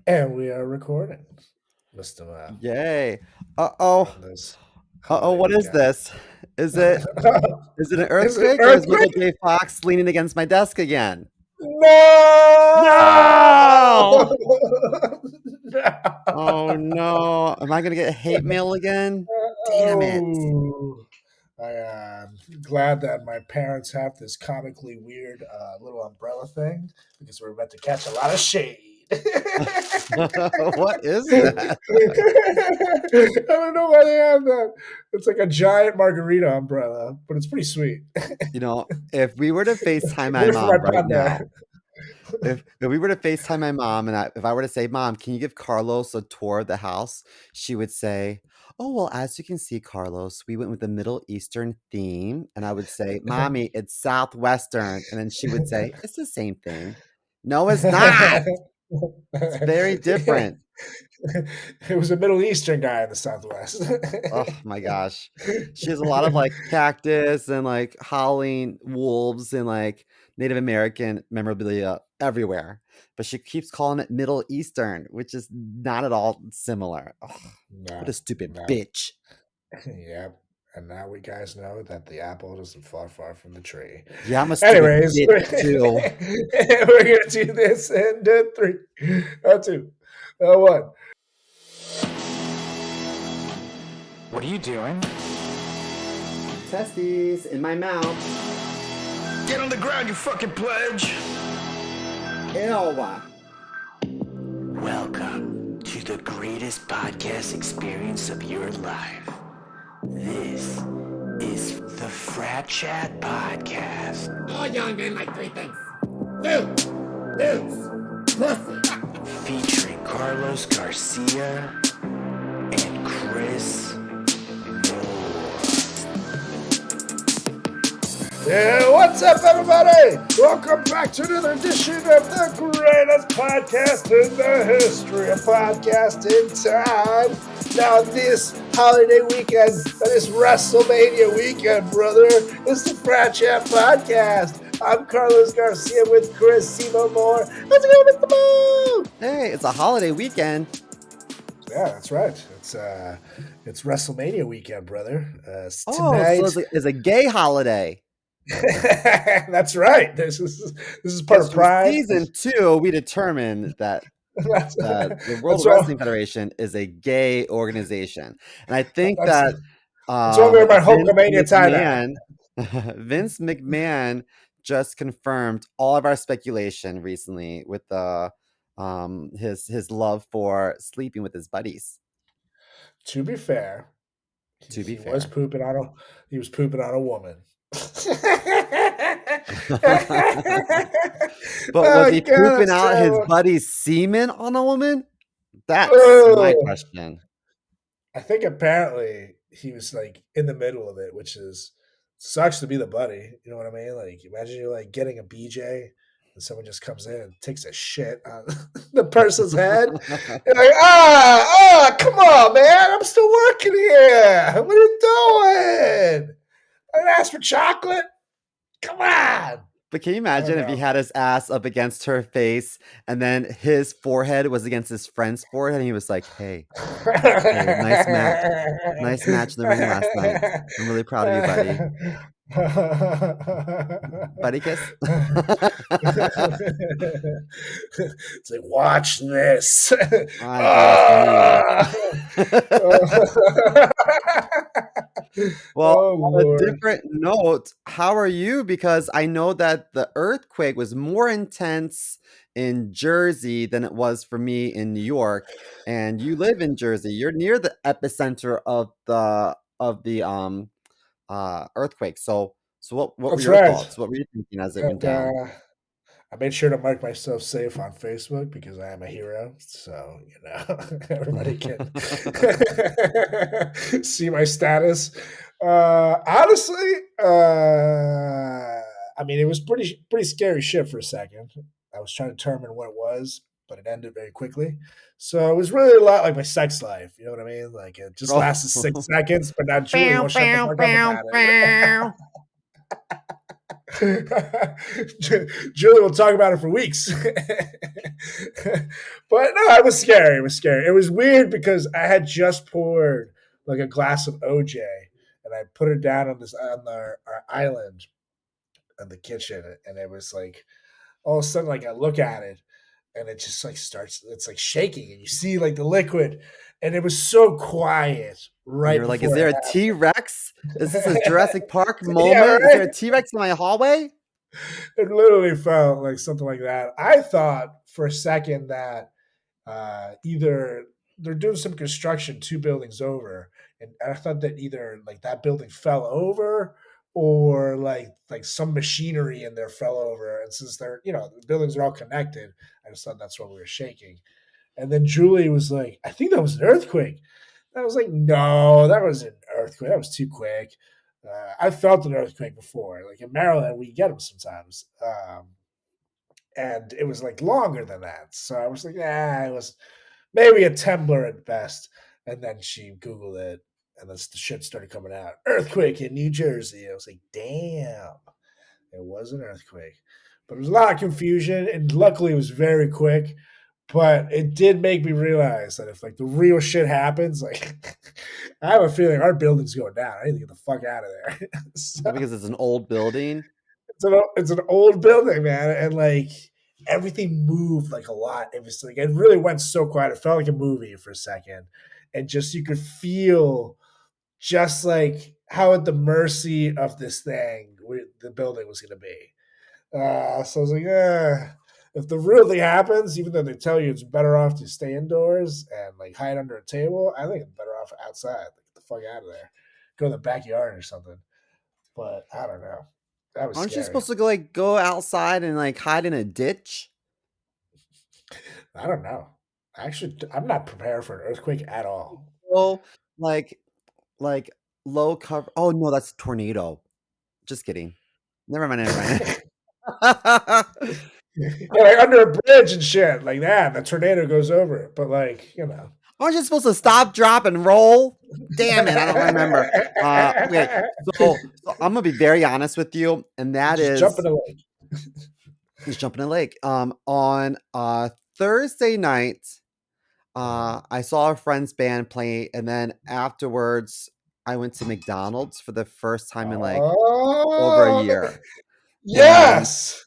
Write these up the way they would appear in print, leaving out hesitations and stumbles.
And we are recording, Mr. Yay. Uh-oh. On this Uh-oh, holiday what is weekend. this? Is it is it an Is it earthquake or is Michael earthquake? J. Fox leaning against my desk again? No! No! Oh no. Am I gonna get hate mail again? Damn it. Oh, I'm glad that my parents have this comically weird little umbrella thing because we're about to catch a lot of shade. What is I that? don't know why they have that. It's like a giant margarita umbrella, but it's pretty sweet. If we were to FaceTime my Wait for my mom right partner. now, if we were to FaceTime my mom and if I were to say, Mom, can you give Carlos a tour of the house? She would say, Oh, well, as you can see, Carlos, we went with the Middle Eastern theme. And I would say, Mommy, it's Southwestern. And then she would say, It's the same thing. No, it's not. It's very Yeah. different. It was a Middle Eastern guy in the Southwest. Oh my gosh. She has a lot of like cactus and like howling wolves and like Native American memorabilia everywhere. But she keeps calling it Middle Eastern, which is not at all similar. Ugh, what No, a stupid no. bitch. Yep. And now we guys know that the apple doesn't fall far from the tree. Yeah, I'm a stupid Anyways, bitch we're too. gonna do this in three, two, one. What are you doing? Testes in my mouth. Get on the ground, you fucking pledge! Ew. Welcome to the greatest podcast experience of your life. This is the Frat Chat Podcast. All young men like three things. Food, booze, pussy. Featuring Carlos Garcia and Chris Moore. Yeah, what's up, everybody? Welcome back to another edition of the greatest podcast in the history of podcasting time. Now, this holiday weekend, this WrestleMania weekend, brother, is the Frat Chat Podcast. I'm Carlos Garcia with Chris Moore. Let's go, Mr. Moore! Hey, it's a holiday weekend. Yeah, that's right. It's WrestleMania weekend, brother. Oh, Tonight. so it's a gay holiday. That's right. This is part of Pride. Season 2, we determined that the World Wrestling Federation is a gay organization, and I think that's why we wear my Hulkamania tie-dye. Vince McMahon just confirmed all of our speculation recently with his love for sleeping with his buddies. To be fair, he was pooping on a woman. But was he pooping out his buddy's semen on a woman? That's my question. I think apparently he was like in the middle of it, which sucks to be the buddy. You know what I mean? Like, imagine you're like getting a BJ and someone just comes in and takes a shit on the person's head. You're like, come on, man. I'm still working here. What are you doing? I didn't ask for chocolate. Come on. But can you imagine if he had his ass up against her face and then his forehead was against his friend's forehead and he was like, hey, nice match. Nice match in the ring last night. I'm really proud of you, buddy. Buddy kiss? It's like, watch this. Well, on a different note, how are you? Because I know that the earthquake was more intense in Jersey than it was for me in New York. And you live in Jersey. You're near the epicenter of the earthquake. So what were your thoughts? What were you thinking as it went down? I made sure to mark myself safe on Facebook because I am a hero. So, everybody can see my status. Honestly, I mean, it was pretty scary shit for a second. I was trying to determine what it was, but it ended very quickly. So it was really a lot like my sex life. You know what I mean? Like, it just lasted 6 seconds, but now Julie won't shut the fuck up about it. Julie will talk about it for weeks. But no, it was scary. It was scary. It was weird because I had just poured like a glass of OJ and I put it down on our island in the kitchen, and it was like all of a sudden, like I look at it, and it just like starts. It's like shaking, and you see like the liquid, and it was so quiet And right you're like, is before there it a T-Rex? Is this a Jurassic Park happened. Yeah, moment? Is there a right. T-Rex in my hallway? It literally felt like something like that. I thought for a second that either they're doing some construction 2 buildings over, and I thought that either like that building fell over or like some machinery in there fell over. And since they're the buildings are all connected, I just thought that's what we were shaking. And then Julie was like, "I think that was an earthquake." I was like, "No, that was an earthquake. That was too quick." I felt an earthquake before. Like in Maryland, we get them sometimes. And it was like longer than that. So I was like, it was maybe a Temblor at best. And then she Googled it, and the shit started coming out. Earthquake in New Jersey. I was like, damn, it was an earthquake. But there was a lot of confusion, and luckily it was very quick. But it did make me realize that if like the real shit happens, like I have a feeling our building's going down. I need to get the fuck out of there. So, Because it's an old building. it's an old building, man, and like everything moved like a lot. It was like it really went so quiet. It felt like a movie for a second, and just you could feel just like how at the mercy of this thing the building was going to be. So I was like, if the real thing happens, even though they tell you it's better off to stay indoors and like hide under a table, I think it's better off outside. Like, get the fuck out of there, go to the backyard or something. But I don't know. That was Aren't you scary. supposed to go outside and like hide in a ditch? I don't know. Actually, I'm not prepared for an earthquake at all. Oh, like like low cover. Oh no, that's a tornado. Just kidding. Never mind. Never mind. Yeah, like under a bridge and shit like that. The tornado goes over it, but like. Aren't you supposed to stop, drop, and roll? Damn it, I don't remember. Okay, so I'm gonna be very honest with you, and that Just jump in is the lake. just jump in a lake. On Thursday night, I saw a friend's band play, and then afterwards, I went to McDonald's for the first time in like over a Oh, year, and yes.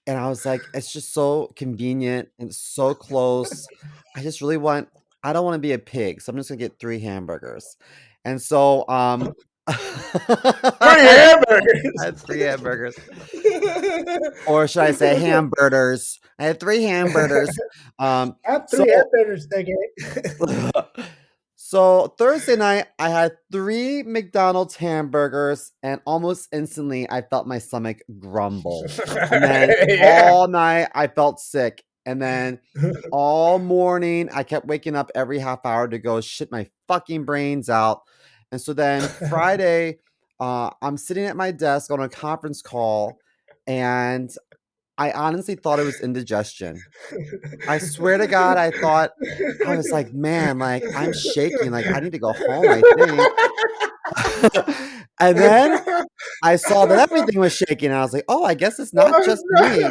and I was like, it's just so convenient and so close. I just really want. I don't want to be a pig, so I'm just gonna get 3 hamburgers, and so Three I hamburgers. had 3 hamburgers. Or should I say hamburgers? I had 3 hamburgers. I have So 3 hamburgers, thank you. so Thursday night, I had 3 McDonald's hamburgers, and almost instantly, I felt my stomach grumble. And then Yeah. all night, I felt sick. And then all morning, I kept waking up every half hour to go shit my fucking brains out. And so then Friday, I'm sitting at my desk on a conference call, and I honestly thought it was indigestion. I swear to God, I was like, man, like I'm shaking, like I need to go home, I think. And then I saw that everything was shaking. And I was like, oh, I guess it's not Oh, just no. me.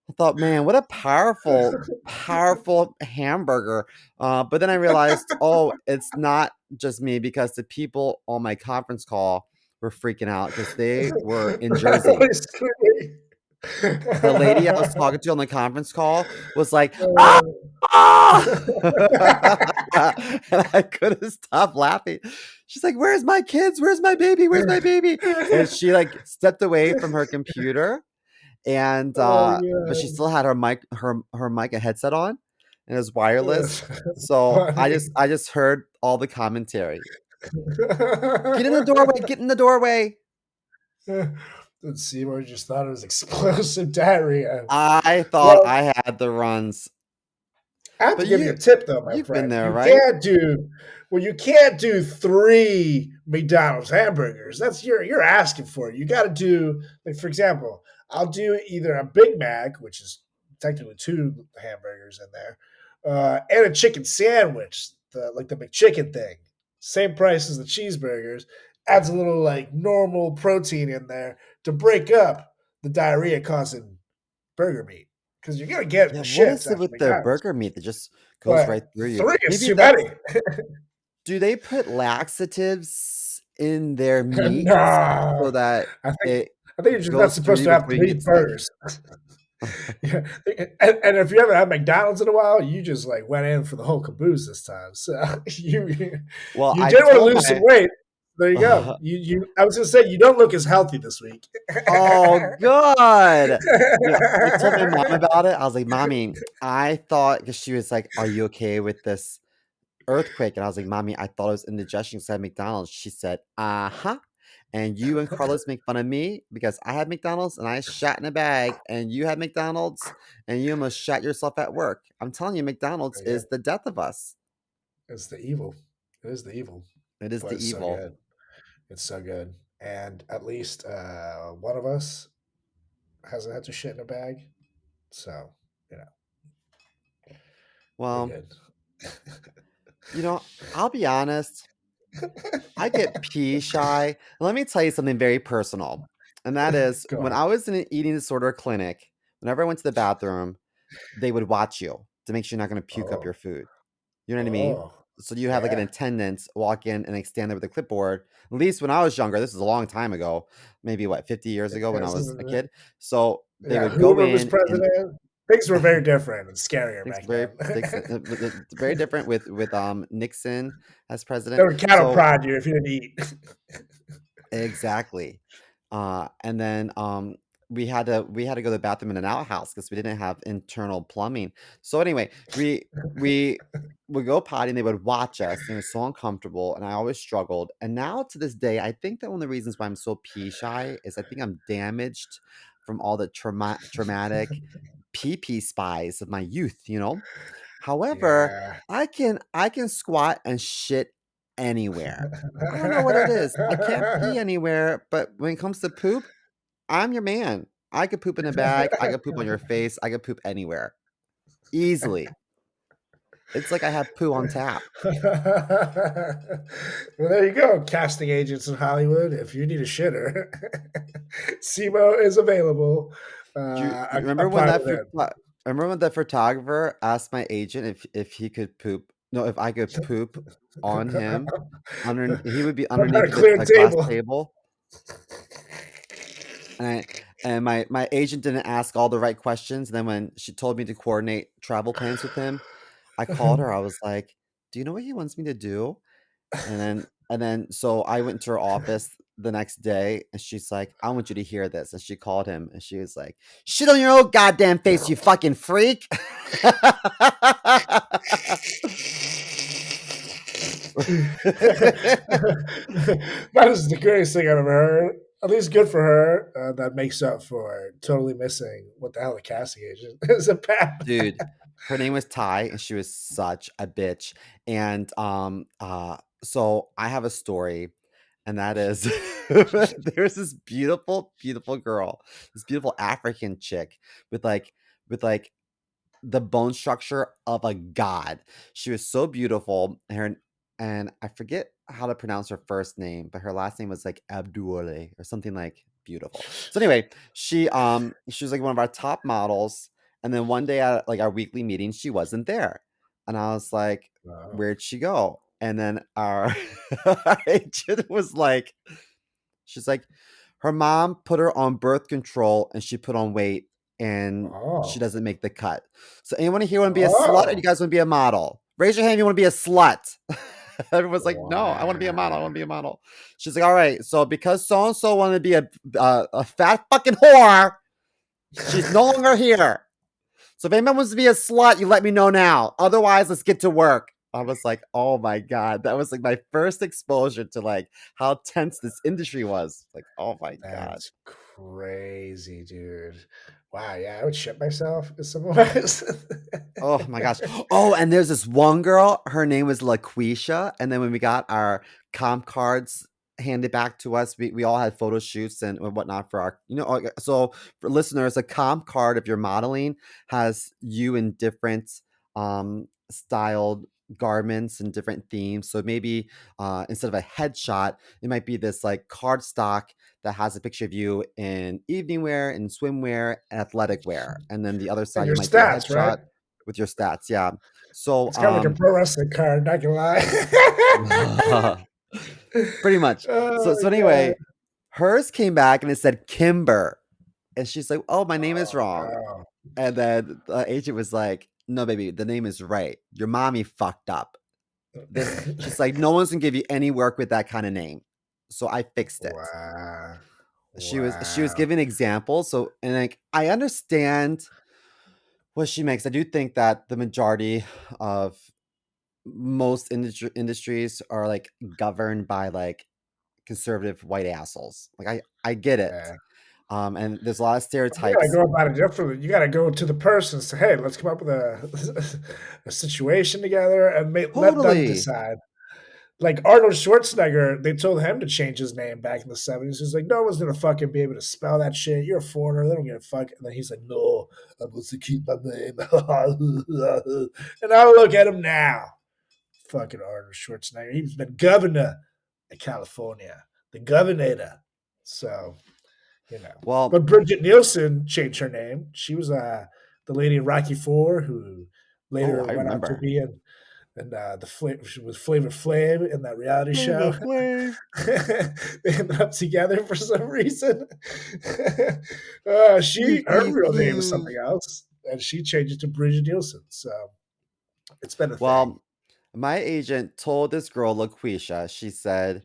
I thought, man, what a powerful, powerful hamburger. But then I realized, oh, it's not just me because the people on my conference call were freaking out because they were in Jersey. Probably screaming. The lady I was talking to on the conference call was like, "Ah!" Oh. And I couldn't stop laughing. She's like, "Where's my kids? Where's my baby? Where's my baby?" And she like stepped away from her computer, and Oh but she god. still had her mic and headset on, and it was wireless. That's So funny. I just heard all the commentary. Get in the doorway! Get in the doorway! Did Seymour just thought it was explosive diarrhea. I thought Well, I had the runs. I have to But give you a tip though, my you've been friend. there, You right? can't do you can't do 3 McDonald's hamburgers. That's you're asking for it. You gotta do like for example, I'll do either a Big Mac, which is technically 2 hamburgers in there, and a chicken sandwich, the McChicken thing. Same price as the cheeseburgers, adds a little like normal protein in there to break up the diarrhea causing burger meat because you're gonna get Yeah, the what shits is it after with their McDonald's. burger meat that just goes right But through you? three is Maybe too many. that's do they put laxatives in their meat so No, that I think it I think you're just not goes through supposed you to have before you three get sick? burgers. Yeah, and if you haven't had McDonald's in a while, you just like went in for the whole caboose this time. So Well, you I did want to told lose some my weight. There you go. You I was gonna say you don't look as healthy this week. Oh, good. I told my mom about it. I was like, "Mommy, I thought," because she was like, "Are you okay with this earthquake?" And I was like, "Mommy, I thought it was indigestion because I had McDonald's." She said, "Uh-huh. And you and Carlos make fun of me because I had McDonald's and I shat in a bag, and you had McDonald's and you almost shat yourself at work. I'm telling you, McDonald's Yeah, is the death of us. it's the evil. It is the evil, It is but the it's so evil." good. It's so good. And at least one of us hasn't had to shit in a bag. So, you know, we're Well, good. I'll be honest. I get pee shy. Let me tell you something very personal. And that is Go when on. I was in an eating disorder clinic, whenever I went to the bathroom, they would watch you to make sure you're not going to puke up your Oh, food. You know what I mean? oh, So you have like an yeah. attendant walk in and like stand there with a clipboard. At least when I was younger, this is a long time ago, maybe what, 50 years ago when I was a kid. So they Yeah, would go whoever was in and president, things were very different and scarier things back very then. very different with Nixon as They president. would cattle So prod you if you didn't eat. exactly. And then we had to go to the bathroom in an outhouse because we didn't have internal plumbing. So anyway, we would go potty and they would watch us and it was so uncomfortable and I always struggled. And now to this day, I think that one of the reasons why I'm so pee shy is I think I'm damaged from all the traumatic pee spies of my youth. However, Yeah. I can squat and shit anywhere. I don't know what it is. I can't pee anywhere, but when it comes to poop, I'm your man. I could poop in a bag. I could poop on your face. I could poop anywhere easily. It's like I have poo on tap. Well, there you go, casting agents in Hollywood. If you need a shitter, SEMO is available. Do you remember when Apply that within. remember when the photographer asked my agent if he could poop? No, if I could poop on him. He would be What about a underneath clear a glass table? table. And my agent didn't ask all the right questions. And then when she told me to coordinate travel plans with him, I called her. I was like, "Do you know what he wants me to do?" And then so I went to her office the next day and she's like, "I want you to hear this." And she called him and she was like, "Shit on your own goddamn face, you fucking freak." That is the greatest thing I've ever heard. At least good for her. That makes up for totally missing what the hell the casting agent is about. Dude, her name was Ty, and she was such a bitch. And so I have a story, and that is there's this beautiful, beautiful girl, this beautiful African chick with like the bone structure of a god. She was so beautiful. And I forget how to pronounce her first name, but her last name was like Abdule or something like beautiful. So anyway, she was like one of our top models. And then one day at like our weekly meeting, she wasn't there. And I was like, Wow. "Where'd she go?" And then our, our agent was like, she's like, her mom put her on birth control and she put on weight and she Oh. doesn't make the cut. So anyone here want to be a slut or do you Oh. guys want to be a model? Raise your hand if you want to be a slut. Everyone's like, "No, I want to be a model. I want to Wow. be a model." She's like, "All right, so because so and so wanted to be a fat fucking whore, she's no longer here. So if anyone wants to be a slut, you let me know now. Otherwise, let's get to work." I was like, "Oh my god," that was like my first exposure to like how tense this industry was. Like, oh my god. That's crazy, dude. Wow, yeah, I would shit myself if someone was. Oh my gosh. Oh, and there's this one girl, her name was LaQuisha. And then when we got our comp cards handed back to us, we all had photo shoots and whatnot for our, so for listeners, a comp card, if you're modeling, has you in different styled garments and different themes. So maybe instead of a headshot, it might be this like card stock that has a picture of you in evening wear and swimwear and athletic wear. And then the other And side, your you might do a stats, right? headshot with your stats. Yeah. So It's kind of like a pro wrestling card, not gonna lie. pretty much. Oh So my god. anyway, hers came back and it said Kimber. And she's like, "Oh, my name is Oh wrong." no. And then the agent was like, "No, baby, the name is right. Your mommy fucked up. This," she's like, "No one's gonna give you any work with that kind of name." So I fixed it. Wow. She was Wow. giving examples. So and like I understand what she makes. I do think that the majority of most industries are like governed by like conservative white assholes. Like I get it. Yeah. And there's a lot of You gotta stereotypes. go about it differently. You gotta go to the person and say, "Hey, let's come up with a a situation together and let them Totally. decide." Like Arnold Schwarzenegger, they told him to change his name back in the 70s. He's like, "No one's gonna fucking be able to spell that shit. You're a foreigner. They don't give a fuck." And then he's like, "No, I'm supposed to keep my name." And I look at him now. Fucking Arnold Schwarzenegger. He's been governor of California, the governor. So, you know. Well, But Bridget Nielsen changed her name. She was the lady in Rocky Four who oh, later I went on to remember. be in and she was Flavor Flav in that reality show. Flavor Flav. They ended up together for some reason. Her Flavor real name is Flav. something else, and she changed it to Bridget Nielsen. So it's been a thing. Well, my agent told this girl, LaQuisha, she said,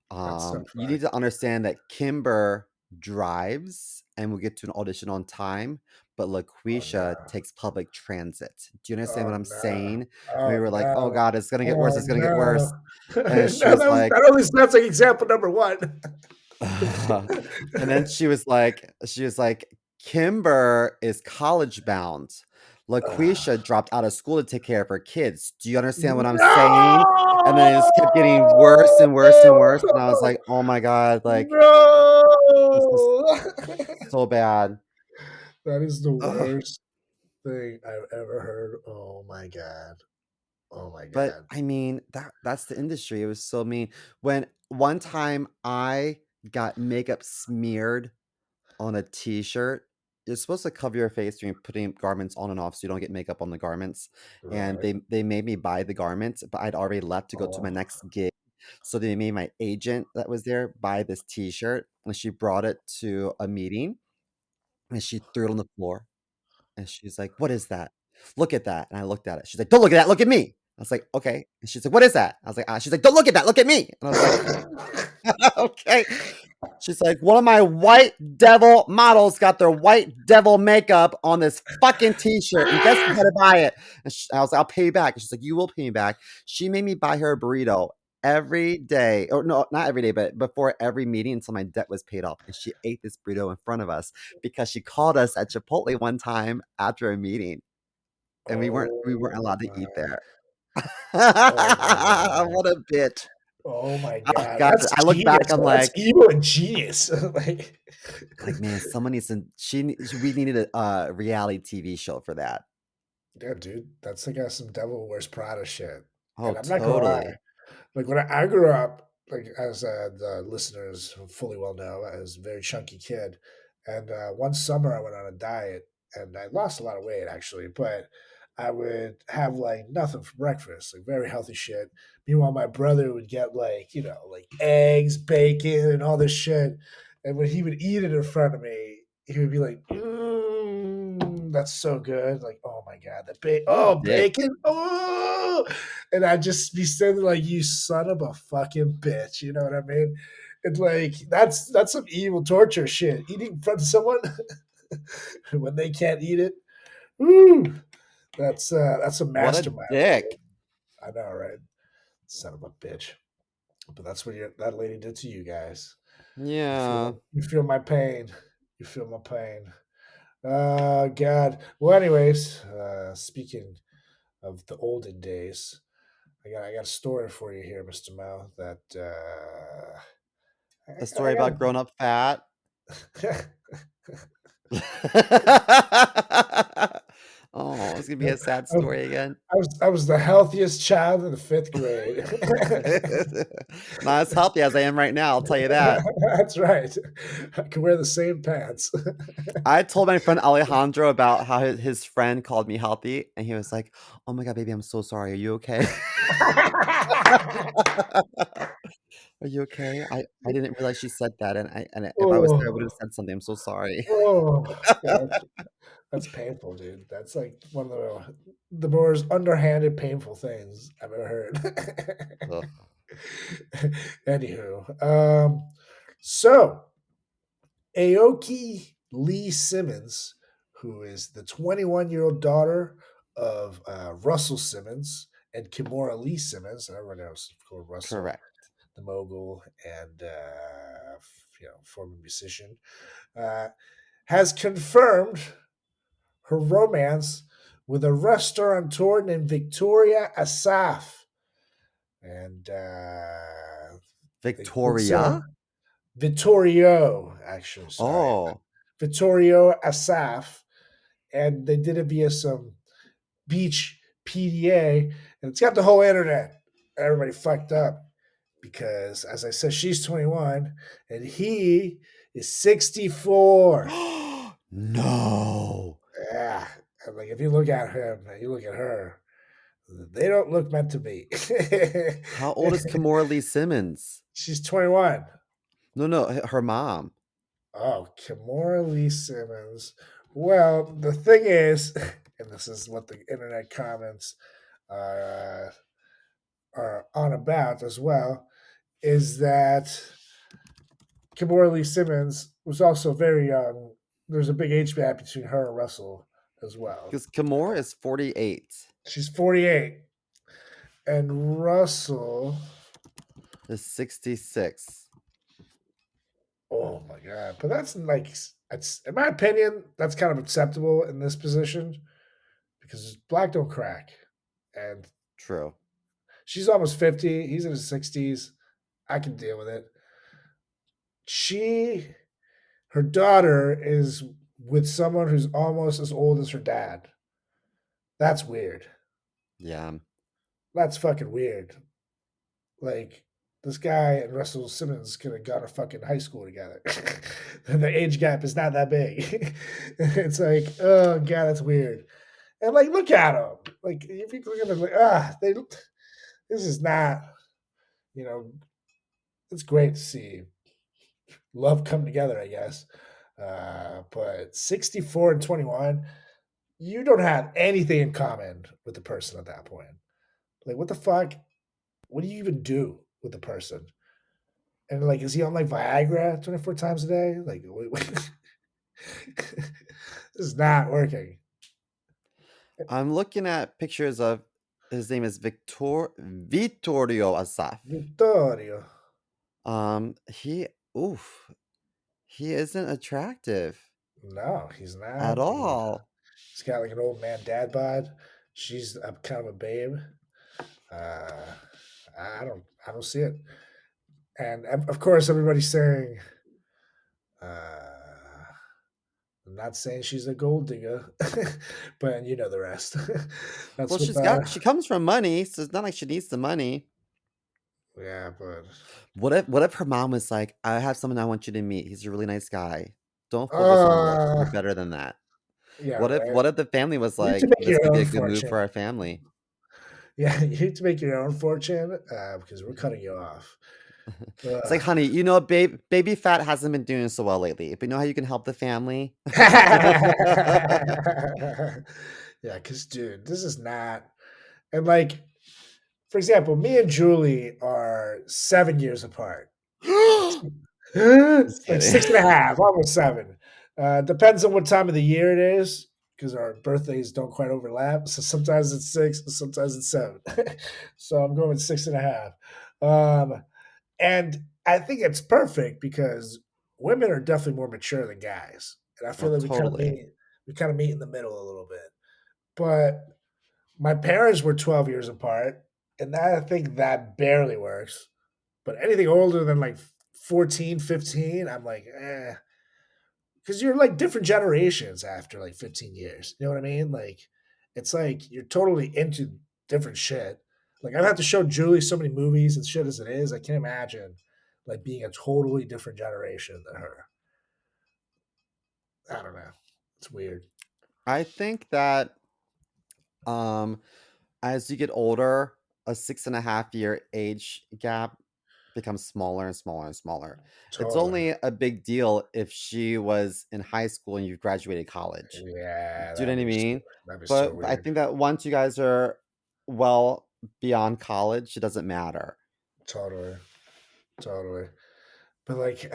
That's so you funny. need to understand that Kimber drives and will get to an audition on time, but Oh no! LaQuisha takes public transit. Do you understand Oh what I'm no! saying? And we Oh were like, oh no! God, it's gonna get worse, Oh it's gonna get no! worse. And she No, was like, that only sounds like example number one. and then she was like, Kimber is college bound. LaQuisha dropped out of school to take care of her kids. Do you understand what I'm saying? And then it just kept getting worse and worse and worse. And I was like, oh my God, like this is No! so bad. That is the Ugh. worst thing I've ever heard. Oh my god. Oh my But god. I mean, that's the industry. It was so mean. When one time I got makeup smeared on a t-shirt, you're supposed to cover your face when you're putting garments on and off so you don't get makeup on the garments. And Right. they made me buy the garments, but I'd already left to go to my Oh. next gig. So they made my agent that was there buy this t-shirt, and she brought it to a meeting and she threw it on the floor. And she's like, "What is that? Look at that." And I looked at it. She's like, "Don't look at that. Look at me." I was like, "Okay." And she's like, "What is that?" I was like, She's like, "Don't look at that. Look at me." And I was like, "Okay." She's like, "One of my white devil models got their white devil makeup on this fucking t-shirt, and guess who had to buy it?" And I was like, "I'll pay you back." And she's like, "You will pay me back." She made me buy her a burrito every day, or no, not every day, but before every meeting until my debt was paid off. And she ate this burrito in front of us because she called us at Chipotle one time after a meeting, and we weren't Oh allowed to eat my there. oh my god. What a bitch! Oh my Oh god. god, That's I look back, genius. I'm That's like, evil and genius. man, someone needs to. We needed a reality TV show for that. Yeah, dude. That's like some Devil Wears Prada shit. Oh, And I'm not gonna lie. totally. Like when I grew up, like as the listeners fully well know, I was a very chunky kid, and one summer I went on a diet and I lost a lot of weight actually, but I would have like nothing for breakfast, like very healthy shit. Meanwhile, my brother would get like like eggs, bacon, and all this shit, and when he would eat it in front of me, he would be like, "That's so good!" Like, "Oh my god, What a dick. bacon! Oh!" And I'd just be sitting there like, "You son of a fucking bitch," you know what I mean? It's like that's some evil torture shit. Eating in front of someone when they can't eat it. Woo! That's a What a mastermind right dick. there. I know, right? Son of a bitch. But that's what that lady did to you guys. Yeah. You feel my pain. You feel my pain. God. Well, anyways, speaking of the olden days, I got a story for you here, Mister Mao. That A I story about got. grown up fat. Oh, it's gonna be I a sad was story again. I was the healthiest child in the 5th grade. Not as healthy as I am right now, I'll tell you that. That's right. I can wear the same pants. I told my friend Alejandro about how his friend called me healthy, and he was like, "Oh my god, baby, I'm so sorry. Are you okay? Are you okay? I didn't realize she said that, and if I was there, I would have Oh, said something. I'm so sorry." oh, that's painful, dude. That's like one of the most underhanded, painful things I've ever heard. Ugh. Anywho, so Aoki Lee Simmons, who is the 21-year-old daughter of Russell Simmons and Kimora Lee Simmons, and everyone knows, of course, Russell, Correct. the mogul and former musician, uh, has confirmed her romance with a restaurateur named Victoria Asaf, and they consider Victoria? Vittorio, actually, sorry, Oh, Vittorio Asaf, and they did it via some beach PDA, and it's got the whole internet. Everybody fucked up because, as I said, she's 21 and he is 64. no. Yeah, and like if you look at him and you look at her, they don't look meant to be. How old is Kimora Lee Simmons? She's 21. No, her mom. Oh, Kimora Lee Simmons. Well, the thing is, and this is what the internet comments are on about as well, is that Kimora Lee Simmons was also very young. There's a big age gap between her and Russell as well. Because Kimora is 48. She's 48, and Russell. Is 66. Oh my god! But that's like, that's in my opinion, that's kind of acceptable in this position because black don't crack, and True. she's almost 50. He's in his 60s. I can deal with it. Her daughter is with someone who's almost as old as her dad. That's weird. Yeah. That's fucking weird. Like, this guy and Russell Simmons could have gone to fucking high school together. And the age gap is not that big. It's like, oh god, that's weird. And like, look at them. Like, if you look at them, like, this is not, you know, it's great to see love come together, I guess. But 64 and 21, you don't have anything in common with the person at that point. Like, what the fuck? What do you even do with the person? And like, is he on like Viagra 24 times a day? Like, this is not working. I'm looking at pictures of his name is Vittorio Asaf. Vittorio. He oof. He isn't attractive No, he's not. at all. He's got like an old man dad bod. She's kind of a babe. I don't see it. And of course, everybody's saying, I'm not saying she's a gold digger, but you know the rest. That's Well, what. she comes from money, so it's not like she needs the money. Yeah, but What if her mom was like, "I have someone I want you to meet. He's a really nice guy. Don't focus on looks. You're uh, better than that." yeah, What right. if the family was You need to like, make "This your could be own a good move fortune. for our family." Yeah, you need to make your own fortune because we're cutting you off. It's like, "Honey, you know, baby fat hasn't been doing so well lately, but you know how you can help the family?" Yeah, because dude, this is not. And like, for example, me and Julie are 7 years apart. Just Like kidding. 6.5, almost 7. Depends on what time of the year it is, because our birthdays don't quite overlap. So sometimes it's 6, sometimes it's 7. So I'm going with 6.5. And I think it's perfect because women are definitely more mature than guys. And I Oh, feel like totally. we kind of meet in the middle a little bit. But my parents were 12 years apart, and I think that barely works. But anything older than like 14, 15, I'm like, because you're like different generations after like 15 years. You know what I mean? Like, it's like you're totally into different shit. Like I've had to show Julie so many movies and shit as it is. I can't imagine like being a totally different generation than her. I don't know. It's weird. I think that um as you get older, a 6.5 year age gap becomes smaller and smaller and smaller. It's Totally. only a big deal if she was in high school and you graduated college. Yeah, Do you know what I mean? that'd be so But I weird. think that once you guys are well beyond college, it doesn't matter. Totally. Totally. But like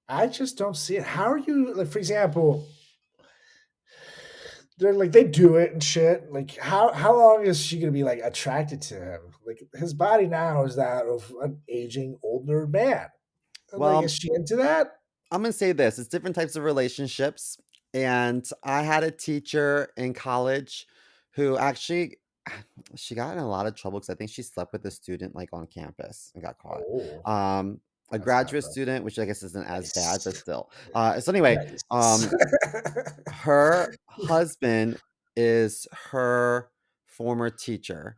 I just don't see it. How are you like for example, they're like they do it and shit. Like how long is she gonna be like attracted to him? Like his body now is that of an aging older man. And, like, is Well, she into that? I'm gonna say this: it's different types of relationships. And I had a teacher in college who actually she got in a lot of trouble because I think she slept with a student like on campus and got caught. Oh, Um, a that's not graduate good. student, which I guess isn't as bad, but Nice. still. So anyway, Nice. her husband is her former teacher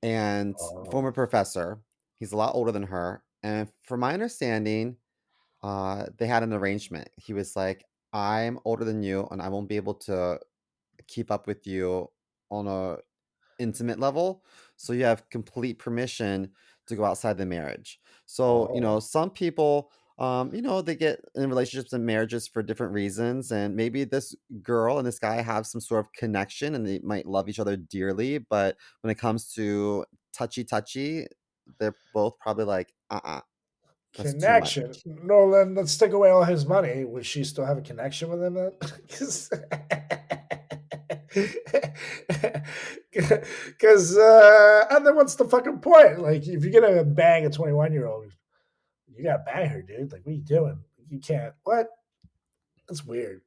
and Oh, former professor. He's a lot older than her, and from my understanding, they had an arrangement. He was like, "I'm older than you, and I won't be able to keep up with you on a intimate level, so you have complete permission to go outside the marriage." So, oh. some people, they get in relationships and marriages for different reasons, and maybe this girl and this guy have some sort of connection, and they might love each other dearly, but when it comes to touchy, they're both probably like, that's too much. Connection. No, then let's take away all his money. Would she still have a connection with him then? Because and then what's the fucking point? Like, if you're gonna bang a 21-year-old, you gotta bang her, dude. Like, what are you doing? You can't. What? That's weird.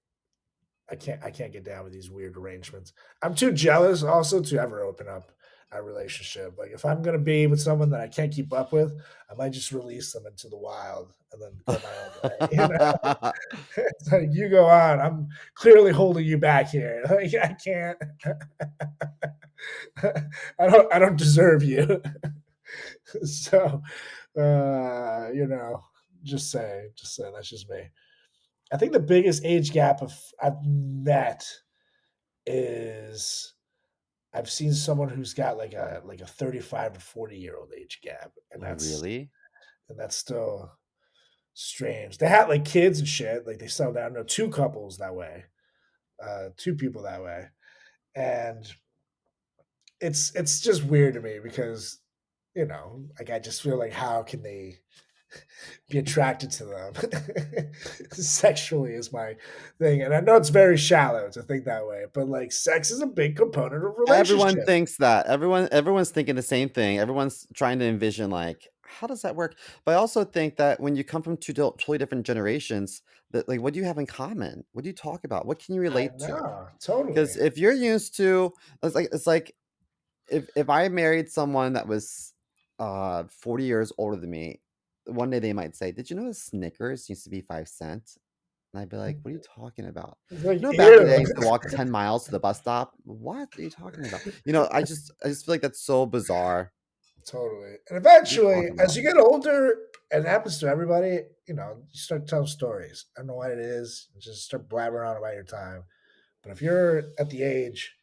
I can't get down with these weird arrangements. I'm too jealous also to ever open up a relationship. Like if I'm gonna be with someone that I can't keep up with, I might just release them into the wild and then go my own way. It's like you go on. I'm clearly holding you back here. Like I can't. I don't deserve you. So just say that's just me. I think the biggest age gap I've met is I've seen someone who's got like a 35 to 40-year-old age gap, and Oh, really? that's still strange. They had like kids and shit, like they settled down. No, two couples that way, two people that way, and it's just weird to me because like I just feel like how can they be attracted to them sexually is my thing, and I know it's very shallow to think that way, but like sex is a big component of Everyone relationship. thinks that. Everyone's thinking the same thing. Everyone's trying to envision like, how does that work? But I also think that when you come from two totally different generations, that like, what do you have in common? What do you talk about? What can you I relate to? know, totally. Because if you're used to, it's like if I married someone that was 40 years older than me, one day they might say, "Did you know that Snickers used to be 5 cents?" And I'd be like, "What are you talking about?" It's like, Back in the day, I ew. used to walk 10 miles to the bus stop. What are you talking about? I just feel like that's so bizarre. Totally. And What are you eventually, talking as about? you get older, and it happens to everybody, you start telling stories. I don't know what it is. You just start blabbering on about your time. But if you're at the age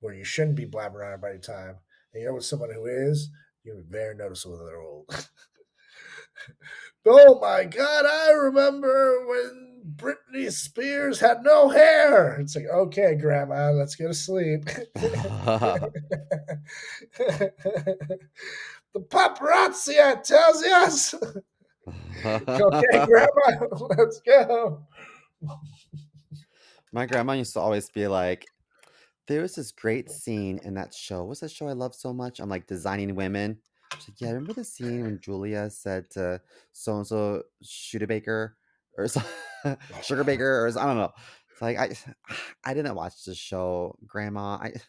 where you shouldn't be blabbering on about your time, and you're with someone who is, you're very noticeable that they're old. Oh my God, I remember when Britney Spears had no hair. It's like, okay, Grandma, let's go to sleep. The paparazzi, I tells us. Okay, Grandma, let's go. My grandma used to always be like, there was this great scene in that show. What's that show I love so much? I'm like designing women. She's like, yeah, remember the scene when Julia said to so and so Studebaker or so, Sugar Baker I don't know. It's like I didn't watch the show, Grandma. It's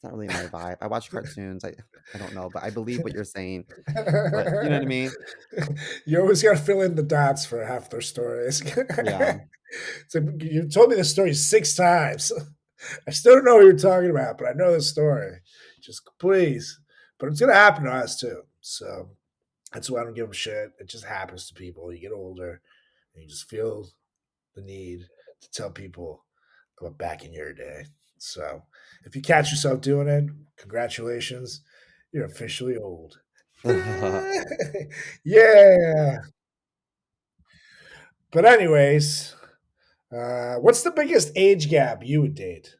not really my vibe. I watch cartoons. I don't know, but I believe what you're saying. But you know what I mean? You always got to fill in the dots for half their stories. Yeah. So you told me the story 6 times. I still don't know what you're talking about, but I know the story. Just please. But it's gonna happen to us too. So that's why I don't give a shit. It just happens to people. You get older and you just feel the need to tell people about back in your day. So if you catch yourself doing it, congratulations. You're officially old. Yeah. But anyways, what's the biggest age gap you would date,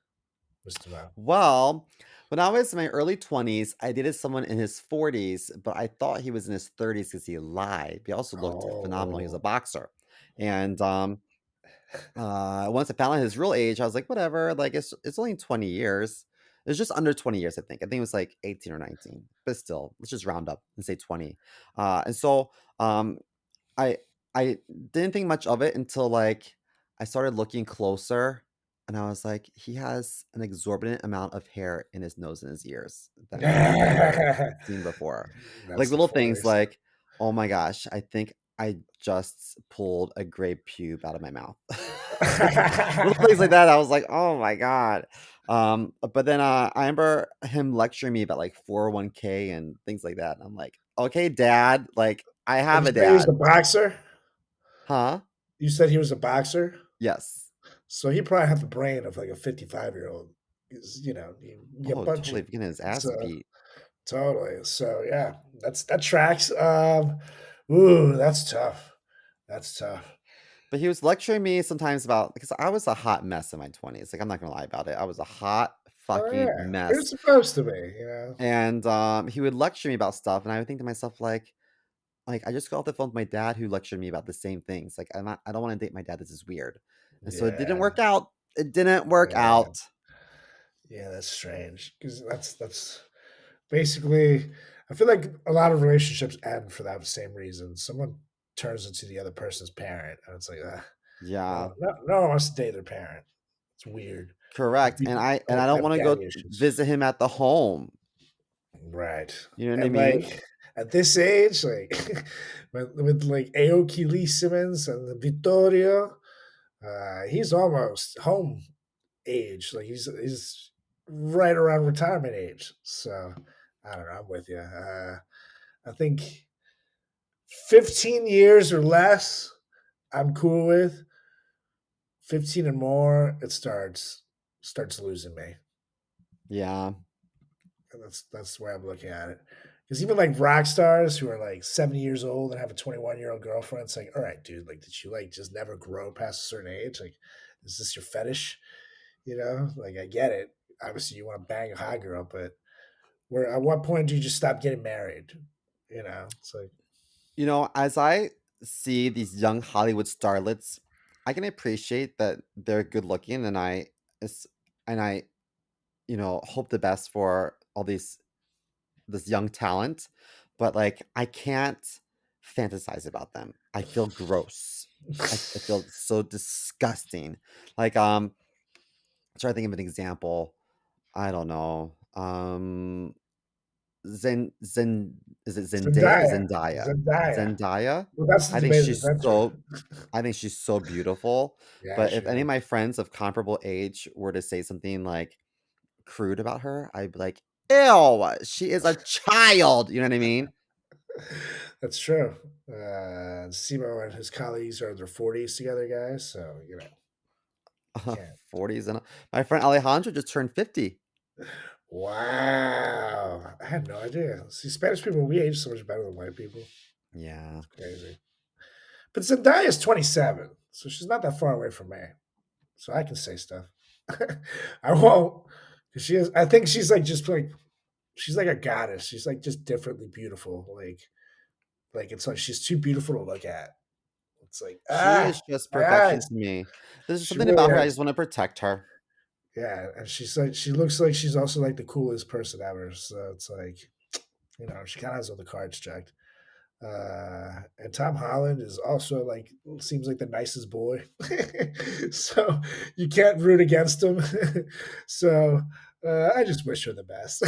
Mr. Mo? Well, when I was in my early 20s, I dated someone in his 40s, but I thought he was in his 30s because he lied. He also looked phenomenal. He was a Oh. boxer. And once I found out his real age, I was like, whatever, like it's only 20 years. It's just under 20 years, I think. I think it was like 18 or 19. But still, let's just round up and say 20. And so I I didn't think much of it until like I started looking closer and I was like, he has an exorbitant amount of hair in his nose and his ears that I've never seen before. Like That's the little things 40s. like, oh my gosh, I think I just pulled a gray pube out of my mouth. Little things like that. I was like, oh my God. But then I remember him lecturing me about like 401k and things like that. And I'm like, okay, dad, like I Did have you a say he was a dad. boxer? Huh? You said he was a boxer? Yes. So he probably had the brain of like a 55-year-old. You get Oh, totally punchy. getting his ass So beat. totally. So yeah, that tracks. Ooh, that's tough. That's tough. But he was lecturing me sometimes about because I was a hot mess in my 20s. Like I'm not gonna lie about it. I was a hot Oh fucking yeah, you're mess. supposed to be. And he would lecture me about stuff, and I would think to myself, like I just got off the phone with my dad who lectured me about the same things. Like I don't want to date my dad. This is weird. And so it didn't Yeah, work out. It didn't work yeah, out. yeah. That's strange because that's basically. I feel like a lot of relationships end for that same reason. Someone turns into the other person's parent, and it's like, Yeah. no one wants to date their parent. It's weird. Correct. And I I don't have want to daddy go issues. visit him at the home. Right. You know what I And mean? like at this age, like with like Aoki Lee Simmons and Vittorio, he's almost home age. Like he's right around retirement age. So I don't know. I'm with you. I think 15 years or less, I'm cool with. 15 and more, it starts losing me. Yeah. And that's the way I'm looking at it. Because even like rock stars who are like 70 years old and have a 21-year-old girlfriend, it's like, all right, dude, like, did you like just never grow past a certain age? Like, is this your fetish? Like I get it. Obviously, you want to bang a hot girl, but where at what point do you just stop getting married? It's like, As I see these young Hollywood starlets, I can appreciate that they're good looking is- and I, hope the best for all this young talent, but like I can't fantasize about them. I feel gross. I feel so disgusting. Like try to think of an example. I don't know. Zen is it Zendaya or Zendaya, Zendaya? Zendaya. Zendaya? Well, that's the I think debate of the she's century. so I think she's so beautiful. Yeah, But she if any of is. my friends of comparable age were to say something like crude about her, I'd be like, ew, she is a child. You know what I mean? That's true. Simo and his colleagues are in their 40s together, guys. So you can't. 40s and my friend Alejandro just turned 50. Wow, I had no idea. See, Spanish people, we age so much better than white people. Yeah. It's crazy. But Zendaya's 27, so she's not that far away from me. So I can say stuff. I won't, because she is. I think she's like just like she's like a goddess. She's like just differently beautiful. Like it's like she's too beautiful to look at. It's like She is just my perfection eyes. to me. There's She something really about her I is. just want to protect her. Yeah, and she's like she looks like she's also like the coolest person ever. So it's like she kind of has all the cards checked. And Tom Holland is also like seems like the nicest boy, so you can't root against him. So I just wish her the best.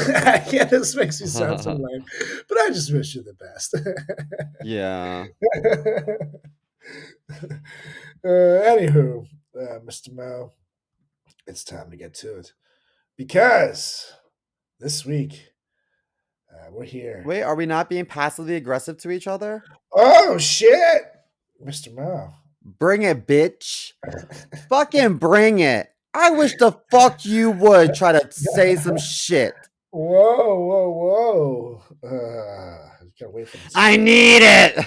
Yeah, this makes me sound so lame, but I just wish her the best. Yeah. Anywho, Mr. Mo, it's time to get to it because this week we're here. Wait, are we not being passively aggressive to each other? Oh shit, Mr. Mo. Bring it, bitch. Fucking bring it. I wish the fuck you would try to say some shit. Whoa. Gotta wait for this. I need it.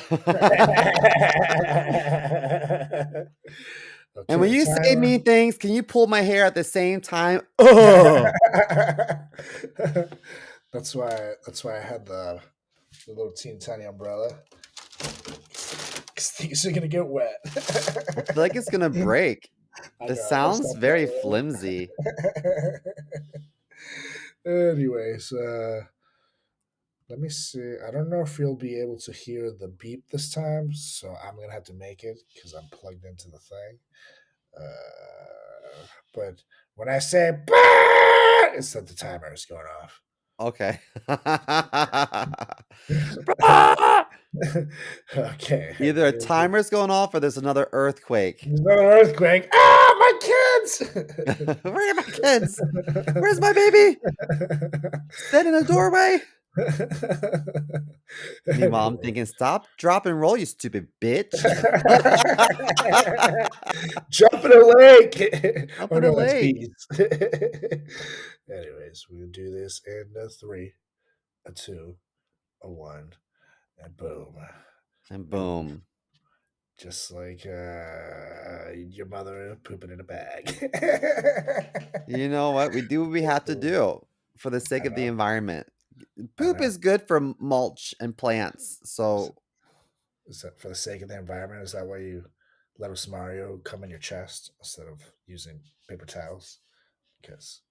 Okay, And when you say timer. mean things, can you pull my hair at the same time? Ugh. That's why I had the little teeny tiny umbrella. Because things are gonna get wet. I feel like it's gonna break. I It know, sounds that's not very bad. flimsy. Anyways, let me see. I don't know if you'll be able to hear the beep this time, so I'm gonna have to make it because I'm plugged into the thing. But when I say bah, it's that the timer is going off. Okay. Okay. Either a timer's going off or there's another earthquake. There's another earthquake. Ah, my kids! Where are my kids? Where's my baby? Dead in a doorway? Meanwhile, I'm thinking, stop, drop, and roll, you stupid bitch. Jump in a lake. Jump Oh in a no, that's lake. bees. Anyways, we'll do this in a 3, a 2, a 1, and boom. And boom. Just like your mother pooping in a bag. You know what? We do what we have to do for the sake of the environment. Poop is good for mulch and plants. So, is that for the sake of the environment? Is that why you let us Mario come in your chest instead of using paper towels? Because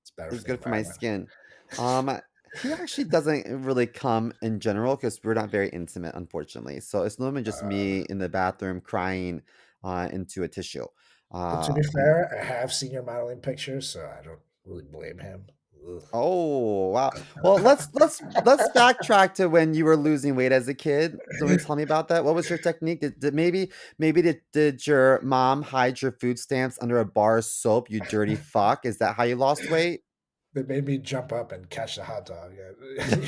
it's better. It's for good the for my skin. He actually doesn't really come in general because we're not very intimate, unfortunately. So it's normally just me in the bathroom crying into a tissue. But to be fair, I have seen your modeling pictures, so I don't really blame him. Ugh. Oh wow! Well, let's backtrack to when you were losing weight as a kid. Don't you tell me about that? What was your technique? Did did your mom hide your food stamps under a bar of soap? You dirty fuck! Is that how you lost weight? They made me jump up and catch the hot dog.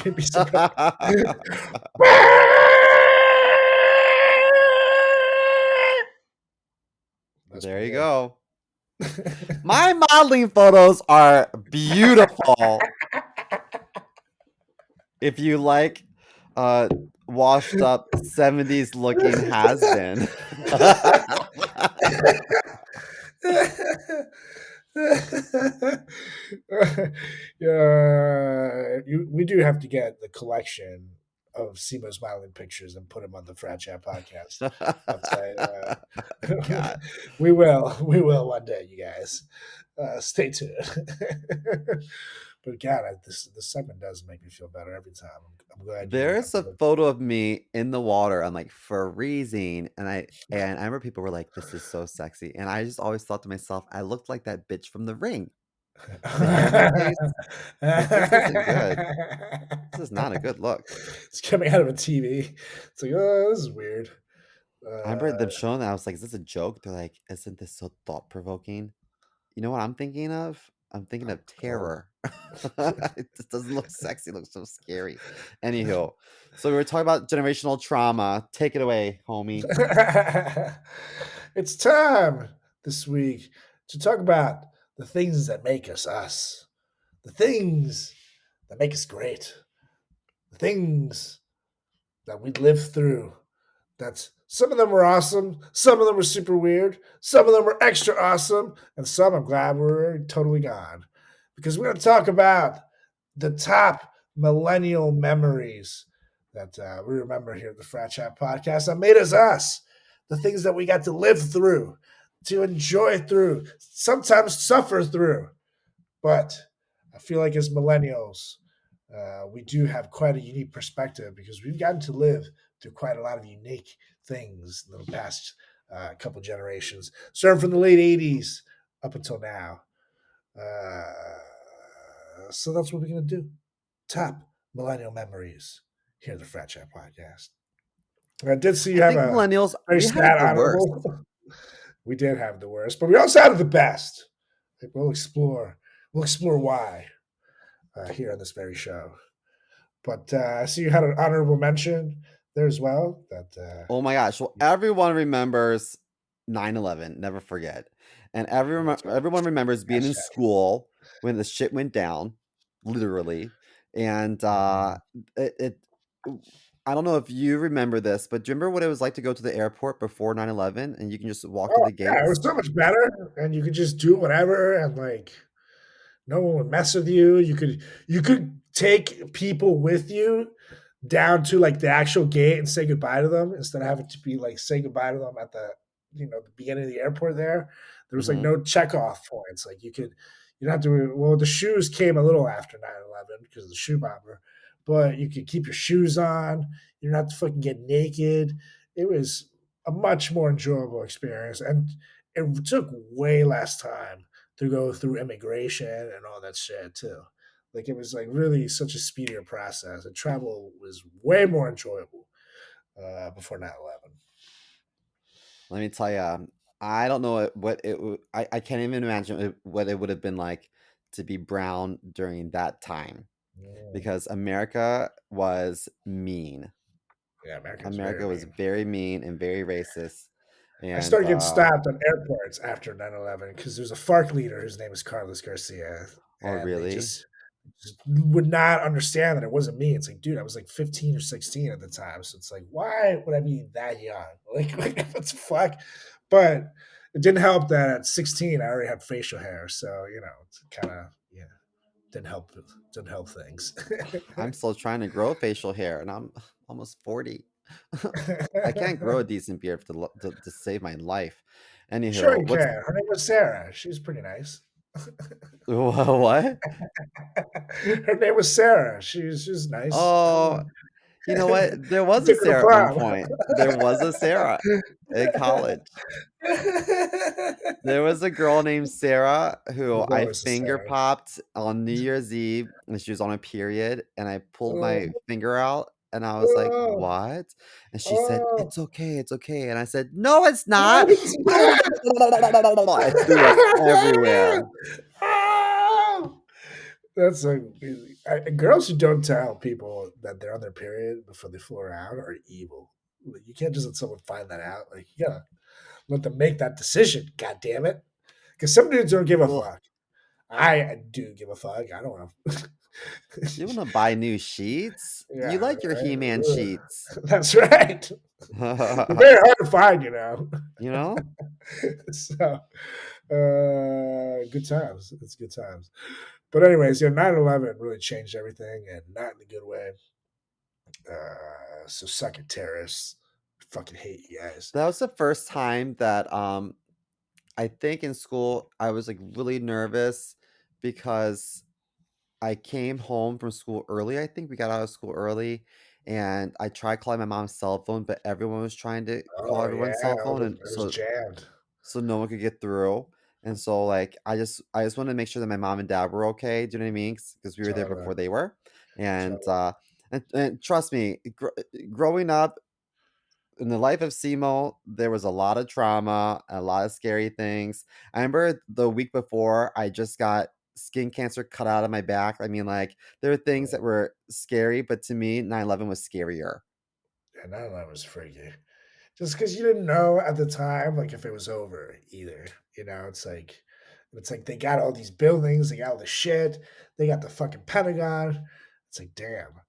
You'd be surprised. There you go. My modeling photos are beautiful. If you like washed up 70s looking has-been. We do have to get the collection of Simo's modeling pictures and put them on the Frat Chat podcast website. God. We will one day, you guys. Stay tuned. But God, this segment does make me feel better every time. I'm glad. There's a photo of me in the water. I'm like freezing, and I remember people were like, "This is so sexy," and I just always thought to myself, I looked like that bitch from The Ring. The hair in my face. Like, this isn't good. This is not a good look. It's coming out of a TV. It's like, oh, this is weird. I remember them showing that. I was like, "Is this a joke?" They're like, "Isn't this so thought provoking?" You know what I'm thinking of? I'm thinking of Terror. It just doesn't look sexy. It looks so scary. Anywho, so we were talking about generational trauma. Take it away, homie. It's time this week to talk about the things that make us us, the things that make us great, the things that we live through. That's some of them were awesome, some of them were super weird, some of them were extra awesome, and some I'm glad were totally gone. Because we're going to talk about the top millennial memories that we remember here at the Frat Chat podcast that made us us. The things that we got to live through, to enjoy through, sometimes suffer through. But I feel like as millennials, we do have quite a unique perspective because we've gotten to live through quite a lot of unique things in the past couple generations, starting from the late 80s up until now. So that's what we're going to do. Top millennial memories here at the Frat Chat podcast. I did see you I have think millennials, very we had stat it the worst. honorable. We did have the worst, but we also had the best. We'll explore why here on this very show. But I see you had an honorable mention there as well. That Oh my gosh. Well, everyone remembers 9/11. Never forget. And that's right. everyone remembers being in Hashtag. school when the shit went down, literally. And Mhm. it I don't know if you remember this, but do you remember what it was like to go to the airport before 9/11 and you can just walk to Oh the yeah, it gates? was so much better, and you could just do whatever, and like no one would mess with you. You could take people with you down to like the actual gate and say goodbye to them instead of having to be like say goodbye to them at the the beginning of the airport there. There was like Mhm. no check off points. Like you don't have to well the shoes came a little after 9/11 because of the shoe bomber, but you could keep your shoes on. You don't have to fucking get naked. It was a much more enjoyable experience and it took way less time to go through immigration and all that shit too. Like it was like really such a speedier process, and travel was way more enjoyable before 9/11. Let me tell you, I don't know what it would. I can't even imagine what it would have been like to be brown during that time Mm. because America was mean. Yeah, America was very America was mean. very mean and very racist. I And started getting stopped on airports after 9/11 because there's a FARC leader whose name is Carlos Garcia, oh, and they really? just would not understand that it wasn't me. It's like, dude, I was like 15 or 16 at the time, so it's like, why would I be that young? Like what the fuck? But it didn't help that at 16 I already had facial hair, so it's kind of didn't help things. I'm still trying to grow facial hair, and I'm almost 40. I can't grow a decent beard to save my life. Sure, Anywho, you can. what's Her name was Sarah. She's pretty nice. what? Her name was Sarah. She's nice. I don't Oh, know. you know what? There was a Took her to Sarah at one prom. point. There was a Sarah in college. There was a girl named Sarah who There's I always a finger Sarah. popped on New Year's Eve, and she was on a period, and I pulled my Oh, finger out, and I was like, oh, "What?" And she said, oh. "It's okay, it's okay." And I said, "No, it's No, not." it's not. I threw up everywhere. Oh! That's like girls who don't tell people that they're on their period before they fool around are evil. Like, you can't just let someone find that out. Like you gotta let them make that decision. God damn it! Because some dudes don't give a Well, fuck. I do give a fuck. I don't want to. you wanna buy new sheets? You Yeah, like your He-Man right. sheets. That's right. They're very hard to find. You know? So, good times. It's good times. But anyways, 9/11 really changed everything, and not in a good way. So suck it, terrorists. Fucking hate you guys. That was the first time that, I think in school, I was, like, really nervous because I came home from school early, I think we got out of school early, and I tried calling my mom's cell phone, but everyone was trying to call Oh everyone's yeah, cell phone, and it was so jammed. no one could get through, and so, like, I just wanted to make sure that my mom and dad were okay, do you know what I mean? Because we were there Totally, before they were, and, totally. and trust me, growing up in the life of SEMO, there was a lot of trauma, a lot of scary things. I remember the week before, I just got skin cancer cut out of my back. I mean, like, there were things that were scary, but to me, 9/11 was scarier. Yeah, 9/11 was freaky. Just because you didn't know at the time, like if it was over either. It's like they got all these buildings, they got all the shit, they got the fucking Pentagon. It's like damn.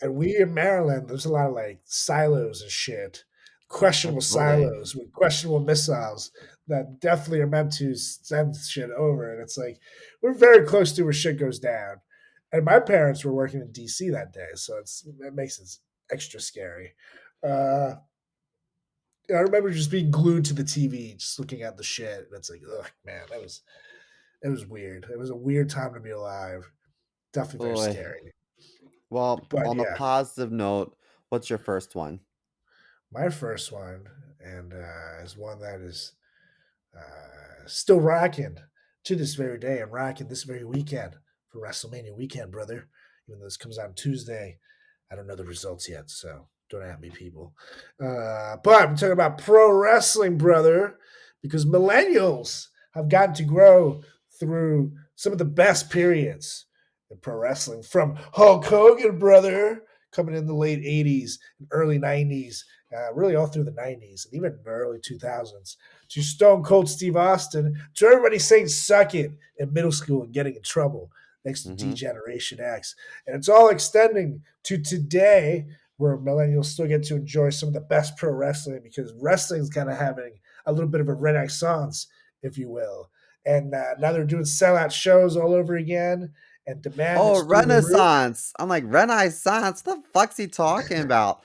And we in Maryland, there's a lot of like silos and shit, questionable Absolutely. silos with questionable missiles that definitely are meant to send shit over. And it's like we're very close to where shit goes down. And my parents were working in DC that day, so it makes it extra scary. Uh, I remember just being glued to the TV, just looking at the shit, and it's like, ugh, man, it was weird. It was a weird time to be alive. Definitely very Boy. scary. Well, But on a yeah, positive note, what's your first one? my first one, and is one that is still rocking to this very day. I'm rocking this very weekend for WrestleMania weekend, brother. Even though this comes out on Tuesday, I don't know the results yet, so don't at me, people. But I'm talking about pro wrestling, brother, because millennials have gotten to grow through some of the best periods in pro wrestling, from Hulk Hogan, brother, coming in the late 80s and early 90s, really all through the 90s and even the early 2000s, to Stone Cold Steve Austin, to everybody saying suck it in middle school and getting in trouble next to Mm-hmm. D-Generation X. And it's all extending to today, where millennials still get to enjoy some of the best pro wrestling, because wrestling is kind of having a little bit of a renaissance, if you will. And now they're doing sellout shows all over again, and demand Oh, is through the roof. Renaissance. I'm like, Renaissance? What the fuck's he talking about?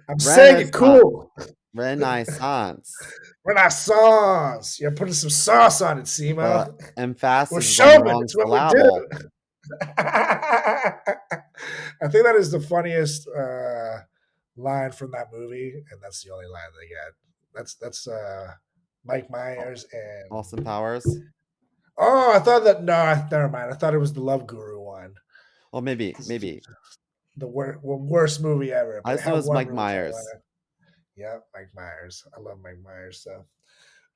I'm saying it Renaissance. cool. Renaissance. Renaissance. You're putting some sauce on it, The Simo. We're emphasis is on the showmen. wrong It's what we syllable. do. I think that is the funniest line from that movie, and that's the only line they get. That's Mike Myers and Austin Powers. oh, I thought that no, never mind. I thought it was the Love Guru one. Oh, maybe. The worst movie ever, I but it just know had it's one Mike really funny Myers. line. Yeah, Mike Myers. I love Mike Myers. So,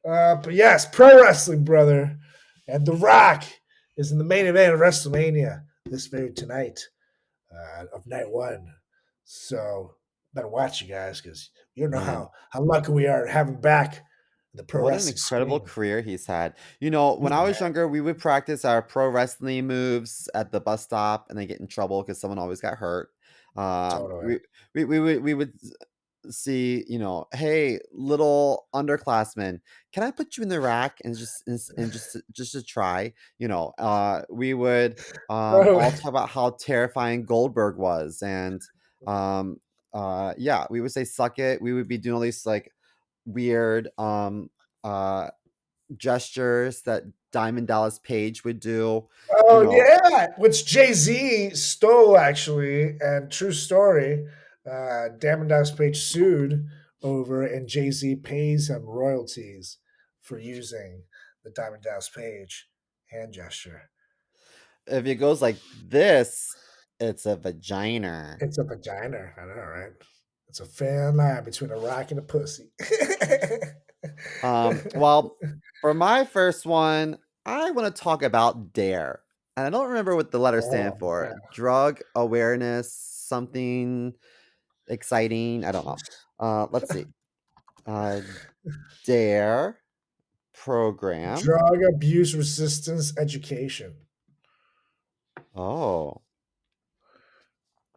but yes, pro wrestling, brother, and The Rock is in the main event of WrestleMania this very tonight of night one. So better watch, you guys, because you don't know Man, how lucky we are to have him back in the pro what an wrestling incredible screen. career he's had. You know, when I was Yeah, younger, we would practice our pro wrestling moves at the bus stop and then get in trouble because someone always got hurt. Um, totally. we, we would see, hey, little underclassmen, can I put you in the rack and just to try? We would Totally. all talk about how terrifying Goldberg was, and yeah, we would say suck it. We would be doing all these like weird uh gestures that Diamond Dallas Page would do, you Oh know. yeah, which Jay Z stole actually, and true story. Damon Dallas Page sued over, and Jay Z pays him royalties for using the Diamond Dallas Page hand gesture. If it goes like this, it's a vagina. It's a vagina. I know, right? It's a fair line between a rock and a pussy. Well, for my first one, I want to talk about DARE. And I don't remember what the letters stand Oh, for. yeah. Drug awareness, something exciting. I don't know. Let's see. DARE program. Drug abuse resistance education. Oh.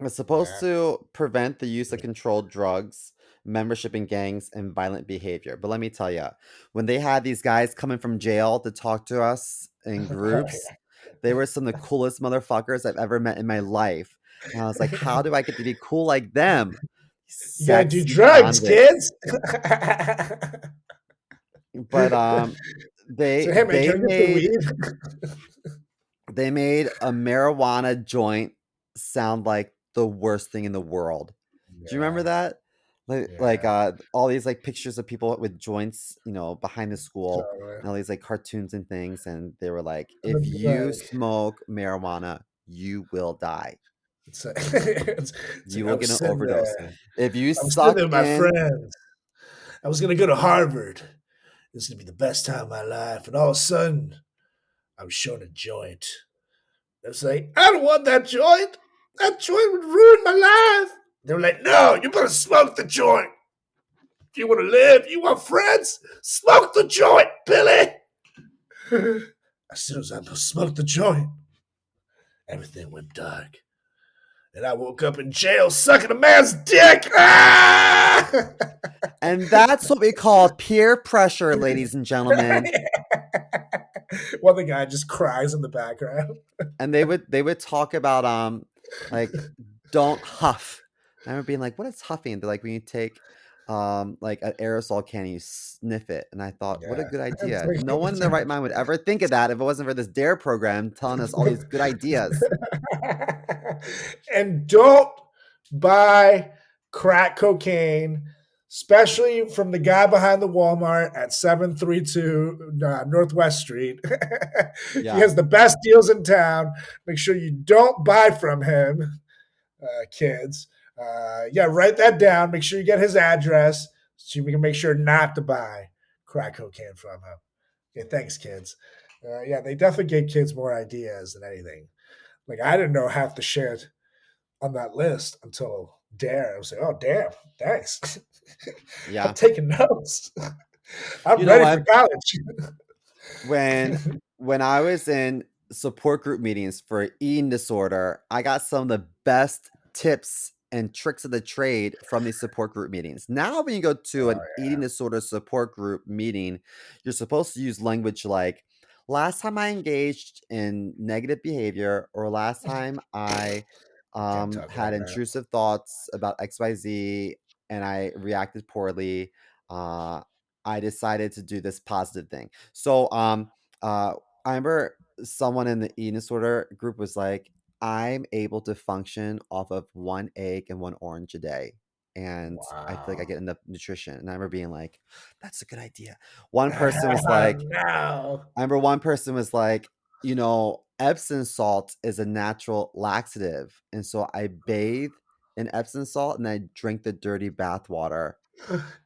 It's supposed Yeah. to prevent the use of controlled drugs, membership in gangs, and violent behavior. But let me tell you, when they had these guys coming from jail to talk to us in Oh, groups, they were some of the coolest motherfuckers I've ever met in my life. And I was like, how do I get to be cool like them? You gotta do Sexy drugs, convicts. kids. But So hey man, they can I get the made weed? they made a marijuana joint sound like the worst thing in the world. Do you remember Yeah, that? Like yeah, all these like pictures of people with joints, behind the school, totally. and all these like cartoons and things, and they were like, And if it's you like smoke marijuana, you will die. it's like, it's like You will get an overdose. If you I was sitting suck there with my in, friends. I was gonna go to Harvard. This is gonna be the best time of my life. And all of a sudden, I was shown a joint. I was like, I don't want that joint. That joint would ruin my life. They were like, no, you better smoke the joint. If you want to live, you want friends, smoke the joint, Billy. As soon as I smoked the joint, everything went dark. And I woke up in jail sucking a man's dick. Ah! and that's what we call peer pressure, ladies and gentlemen. While the guy just cries in the background. And they would talk about like don't huff. And I remember being like, what is huffing? They're like, when you take like an aerosol can, you sniff it. And I thought, what a Yeah. good idea. No one in their right mind would ever think of that if it wasn't for this DARE program telling us all these good ideas. And don't buy crack cocaine, especially from the guy behind the Walmart at 732 Northwest Street. He Yeah. has the best deals in town. Make sure you don't buy from him, kids. Yeah, write that down. Make sure you get his address so you can make sure not to buy crack cocaine from him. Yeah, thanks, kids. Yeah, they definitely gave kids more ideas than anything. Like I didn't know half the shit on that list until Dare. I was like, oh damn, thanks. I'm Yeah. taking notes. I'm You know ready for what? college. When when I was in support group meetings for eating disorder, I got some of the best tips and tricks of the trade from these support group meetings. Now, when you go to Oh an eating disorder support group meeting, you're supposed to use language like, last time I engaged in negative behavior, or last time I can't talk had like that. intrusive thoughts about XYZ and I reacted poorly. Uh, I decided to do this positive thing. So uh I remember someone in the eating disorder group was like, I'm able to function off of one egg and one orange a day. And I feel like I Wow. get enough nutrition. And I remember being like, that's a good idea. One person was like, No. I remember one person was like, Epsom salt is a natural laxative. And so I bathe in Epsom salt and I drink the dirty bath water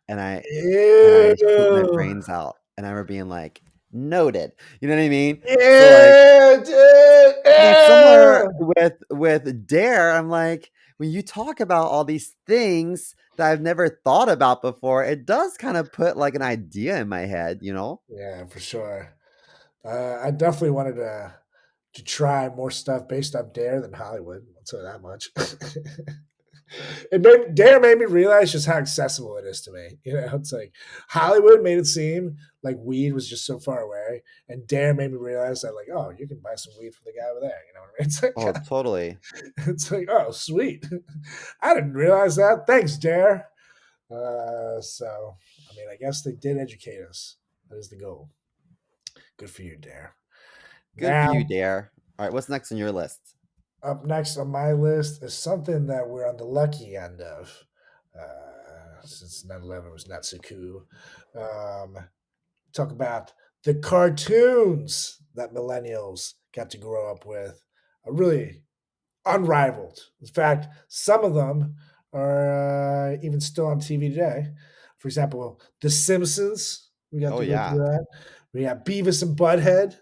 and I shit my Ew. brains out, and I remember being like, "Noted." You know what I mean? So, like, Ew, dude. I mean, similar Ew. with Dare, I'm like, when you talk about all these things that I've never thought about before, it does kinda put, like, an idea in my head, you know? Yeah, for sure. I definitely wanted to try more stuff based on Dare than Hollywood. I'll tell you that much. Dare made me realize just how accessible it is to me. It's like Hollywood made it seem like weed was just so far away, and Dare made me realize that like, oh, you can buy some weed from the guy over there. You know what I mean? It's Oh, like, totally. it's like, oh, sweet. I didn't realize that. Thanks, Dare. So, I mean, I guess they did educate us. That is the goal. Good for you, Dare. Good for you, Now, Dare. Alright, what's next on your list? up next on my list is something that we're on the lucky end of. Since 9/11 was not so cool. Um, talk about the cartoons that millennials got to grow up with. Are really unrivaled. In fact, some of them are even still on TV today. For example, The Simpsons. We got Oh, to go through yeah. that. We got Beavis and Butthead.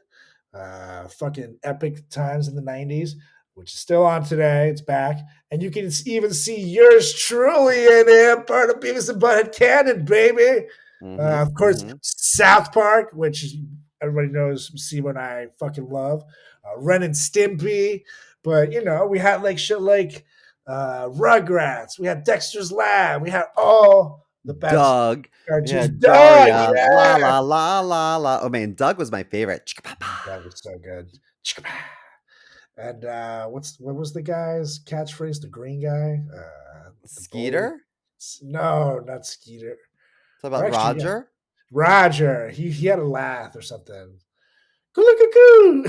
Fucking epic times in the 90s, which is still on today. It's back. And you can even see yours truly in it, part of Beavis and Butthead canon, baby. Mhm, Of course, mhm. South Park, which everybody knows, see what I fucking love. Ren and Stimpy. But, we had like shit like Rugrats. We had Dexter's Lab. We had all the best Doug. cartoons. Yeah, Doug, Daria. La, yeah. la, la, la, la. Oh, man, Doug was my favorite. Chicka-pa-pa. That was so good. And what was the guy's catchphrase? The green guy, the bold. Skeeter? No, not Skeeter. Talk Or about actually, yeah, Roger? Roger. He had a laugh or something. Coo.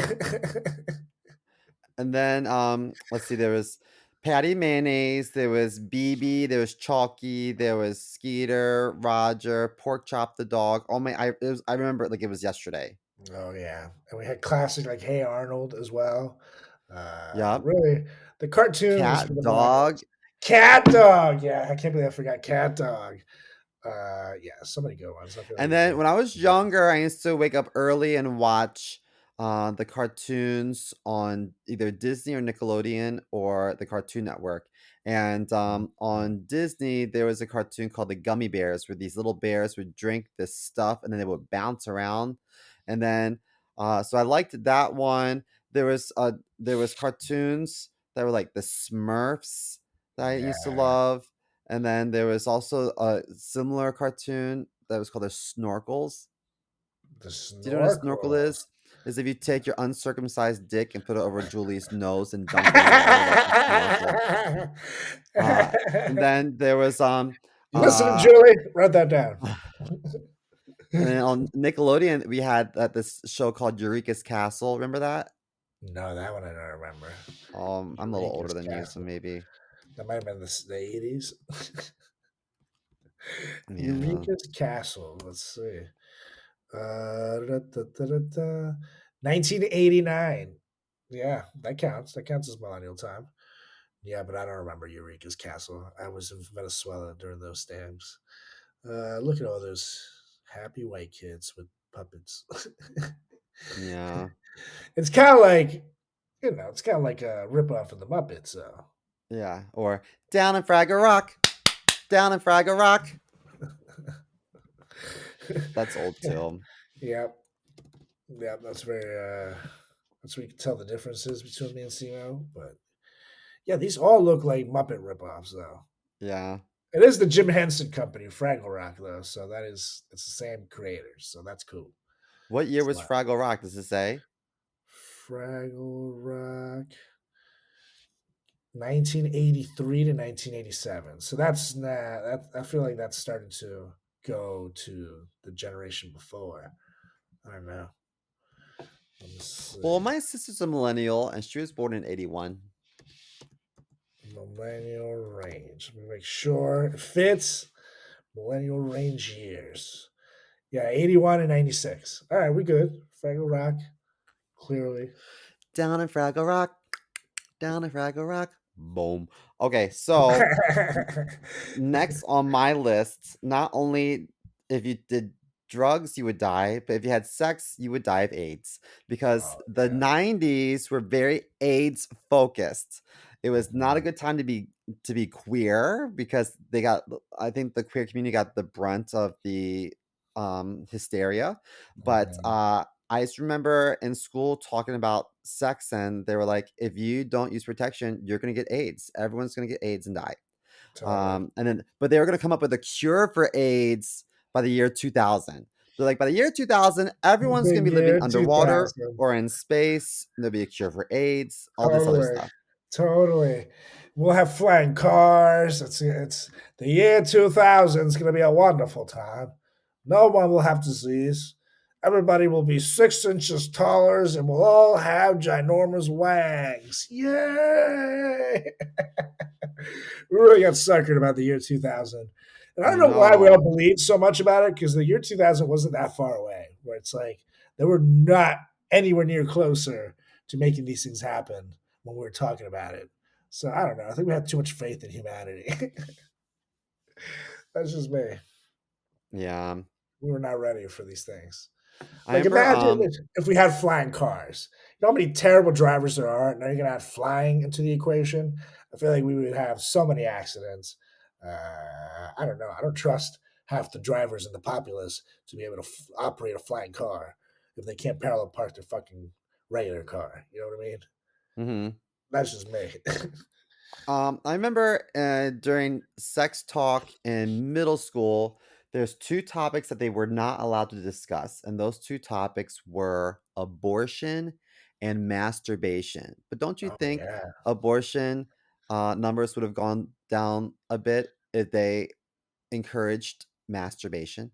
And then, let's see, there was Patty Mayonnaise, there was BB, there was Chalky, there was Skeeter, Roger, Pork Chop the dog. Oh my, I remember it like it was yesterday. Oh yeah, and we had classic like Hey Arnold as well. Yup. Really, the cartoons for Cat, the millennials. dog. Cat Dog. Yeah, I can't believe I forgot Cat Dog. Yeah, so many good ones. I feel like And we then could. when I was younger, I used to wake up early and watch the cartoons on either Disney or Nickelodeon or the Cartoon Network. And on Disney, there was a cartoon called the Gummy Bears, where these little bears would drink this stuff and then they would bounce around. And then, so I liked that one. There was cartoons that were like the Smurfs that I used to Yeah, love. And then there was also a similar cartoon that was called the Snorkels. the Do you know what a snorkel snorkels. is? Is if you take your uncircumcised dick and put it over Julie's nose and dunk her in the water, that's a snorkel. Uh, and then there was You listening, uh, Julie? Write that down. and then on Nickelodeon we had this show called Eureka's Castle. Remember that? No, that one I don't remember. I'm a little older Eureka's than you, so Castle. maybe. That might have been the 80s. Yeah. Eureka's Castle. Let's see. Da, da, da, da, da. 1989. Yeah, that counts. That counts as millennial time. Yeah, but I don't remember Eureka's Castle. I was in Venezuela during those times. Look at all those happy white kids with puppets. Yeah. It's kind of like, it's kind of like a ripoff of the Muppets. So Yeah. Or down in Fraggle Rock. Down in Fraggle Rock. That's old too. yeah, yeah, that's very. That's where you can tell the differences between me and Simo. But yeah, these all look like Muppet ripoffs, though. Yeah. It is the Jim Henson Company, Fraggle Rock, though. So it's the same creators. So that's cool. What year It's was not Fraggle Rock? Does it say? Fraggle Rock. 1983 to 1987. So that's not that. I feel like that's starting to go to the generation before. I don't know. Let me see. Well, my sister's a millennial and she was born in 81. Millennial range. Let me make sure it fits. Millennial range years. Yeah, 81 and 96. All right, we good. Fraggle Rock, clearly. Down in Fraggle Rock. Down in Fraggle Rock. Boom. Okay, so next on my list, not only if you did drugs, you would die, but if you had sex, you would die of AIDS because Oh, the yeah. 90s were very AIDS focused. It was not a Mhm, good time to be queer because they got I think the queer community got the brunt of the hysteria. But mhm, I just remember in school talking about sex and they were like, if you don't use protection, you're gonna get AIDS. Everyone's gonna get AIDS and die. totally. But they were going to come up with a cure for AIDS by the year 2000. They're like, by the year 2000, everyone's The going to be living year underwater 2000. or in space. There'll be a cure for AIDS, all this other Totally. stuff. Totally. We'll have flying cars. It's the year 2000 is going to be a wonderful time. No one will have disease. Everybody will be 6 inches taller and we'll all have ginormous wangs. Yay! We really got suckered about the year 2000. And I I don't know why we all know. believed so much about it because the year 2000 wasn't that far away, where it's like they were not anywhere near closer to making these things happen when we were talking about it. So I don't know. I think we had too much faith in humanity. That's just me. Yeah. We were not ready for these things. I Like remember, imagine if we had flying cars. You know how many terrible drivers there are, and now you're gonna add flying into the equation. I feel like we would have so many accidents. I don't know. I don't trust half the drivers in the populace to be able to operate a flying car if they can't parallel park their fucking regular car. You know what I mean? mhm. That's just me. I remember during sex talk in middle school, there's two topics that they were not allowed to discuss, and those two topics were abortion and masturbation. But don't you Oh think yeah, abortion numbers would have gone down a bit if they encouraged masturbation?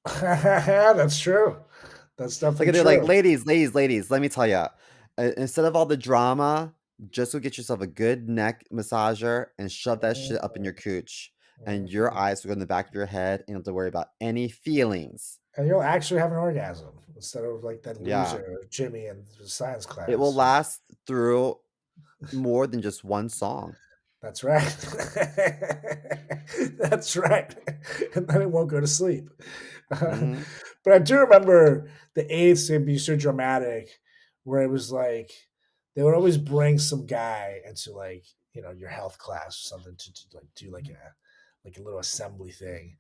that's true. That's Like definitely they're like, true. ladies, let me tell you, instead of all the drama, just go get yourself a good neck massager and shove that shit up in your cooch, and your Mhm. eyes will go in the back of your head, and you don't have to worry about any feelings. And you'll actually have an orgasm instead of like that Yeah, loser Jimmy in the science it will class. last through more than just one song. That's right. That's right. And then it won't go to sleep. Hmm. But I do remember the eights would be so dramatic, where it was like they would always bring some guy into like your health class or something to like do like a little assembly thing,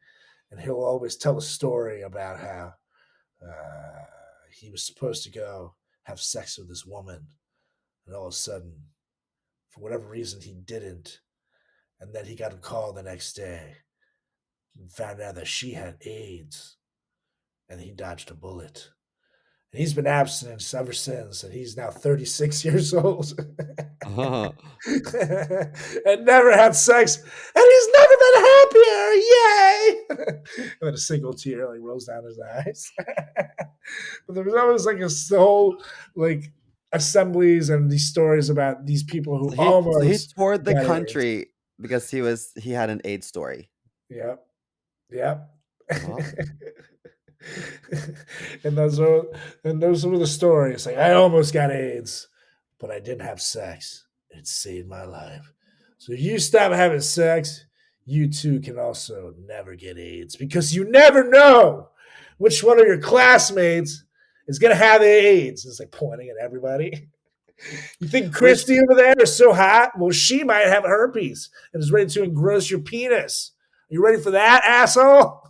and he'll always tell a story about how uh, he was supposed to go have sex with this woman, and all of a sudden, for whatever reason, he didn't. And then he got a call the next day and found out that she had AIDS, and he dodged a bullet. And he's been abstinent ever since, and he's now 36 years old. And never had sex, and he's never been happier. Yay! And then a single tear like rolls down his eyes. But there was always like a whole like assemblies and these stories about these people who So he almost toured the got AIDS. country because he had an AIDS story. Yep. Yep. Well, and those were the stories. Like I almost got AIDS, but I didn't have sex. It saved my life. So if you stop having sex, you too can also never get AIDS because you never know which one of your classmates is gonna have AIDS? It's like pointing at everybody. You think Which Christy over there is so hot? Well, she might have herpes and is ready to engross your penis. Are you ready for that, asshole?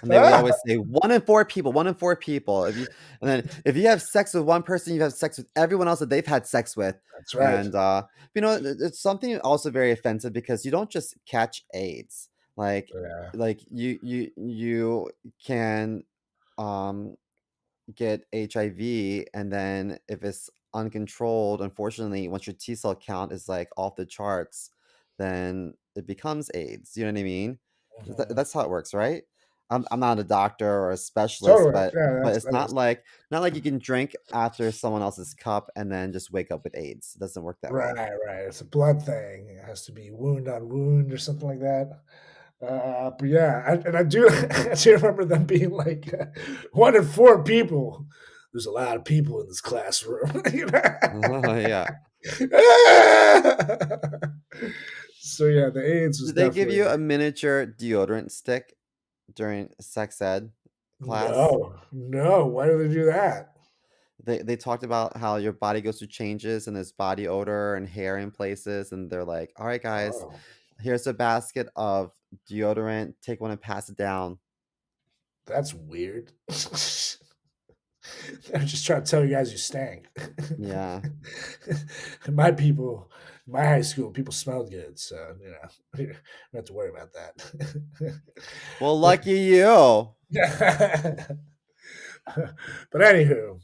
and they would Ah, always say 1 in 4 people, 1 in 4 people. If you have sex with one person, you have sex with everyone else that they've had sex with. that's right. And it's something also very offensive because you don't just catch AIDS. Like Yeah. like you can um get HIV, and then if it's uncontrolled, unfortunately, once your T cell count is like off the charts, then it becomes AIDS. You know what I mean? Mhm. That's how it works, right? I'm not a doctor or a specialist, Totally. Yeah, but it's that is not like you can drink after someone else's cup and then just wake up with AIDS. It doesn't work that right, way. right. It's a blood thing. It has to be wound on wound or something like that. But yeah, I do. I do remember them being like 1 in 4 people. There's a lot of people in this classroom. You know? Yeah. So yeah, the AIDS was Did they give definitely you a miniature deodorant stick during sex ed class? no, no. Why do they do that? They talked about how your body goes through changes and there's body odor and hair in places, and they're like, "All right, guys, Oh, here's a basket of deodorant. Take one and pass it down." that's weird. I'm just trying to tell you guys you stank. Yeah. My people, my high school, people smelled good, so you don't have to worry about that. Well, but lucky you. but anywho,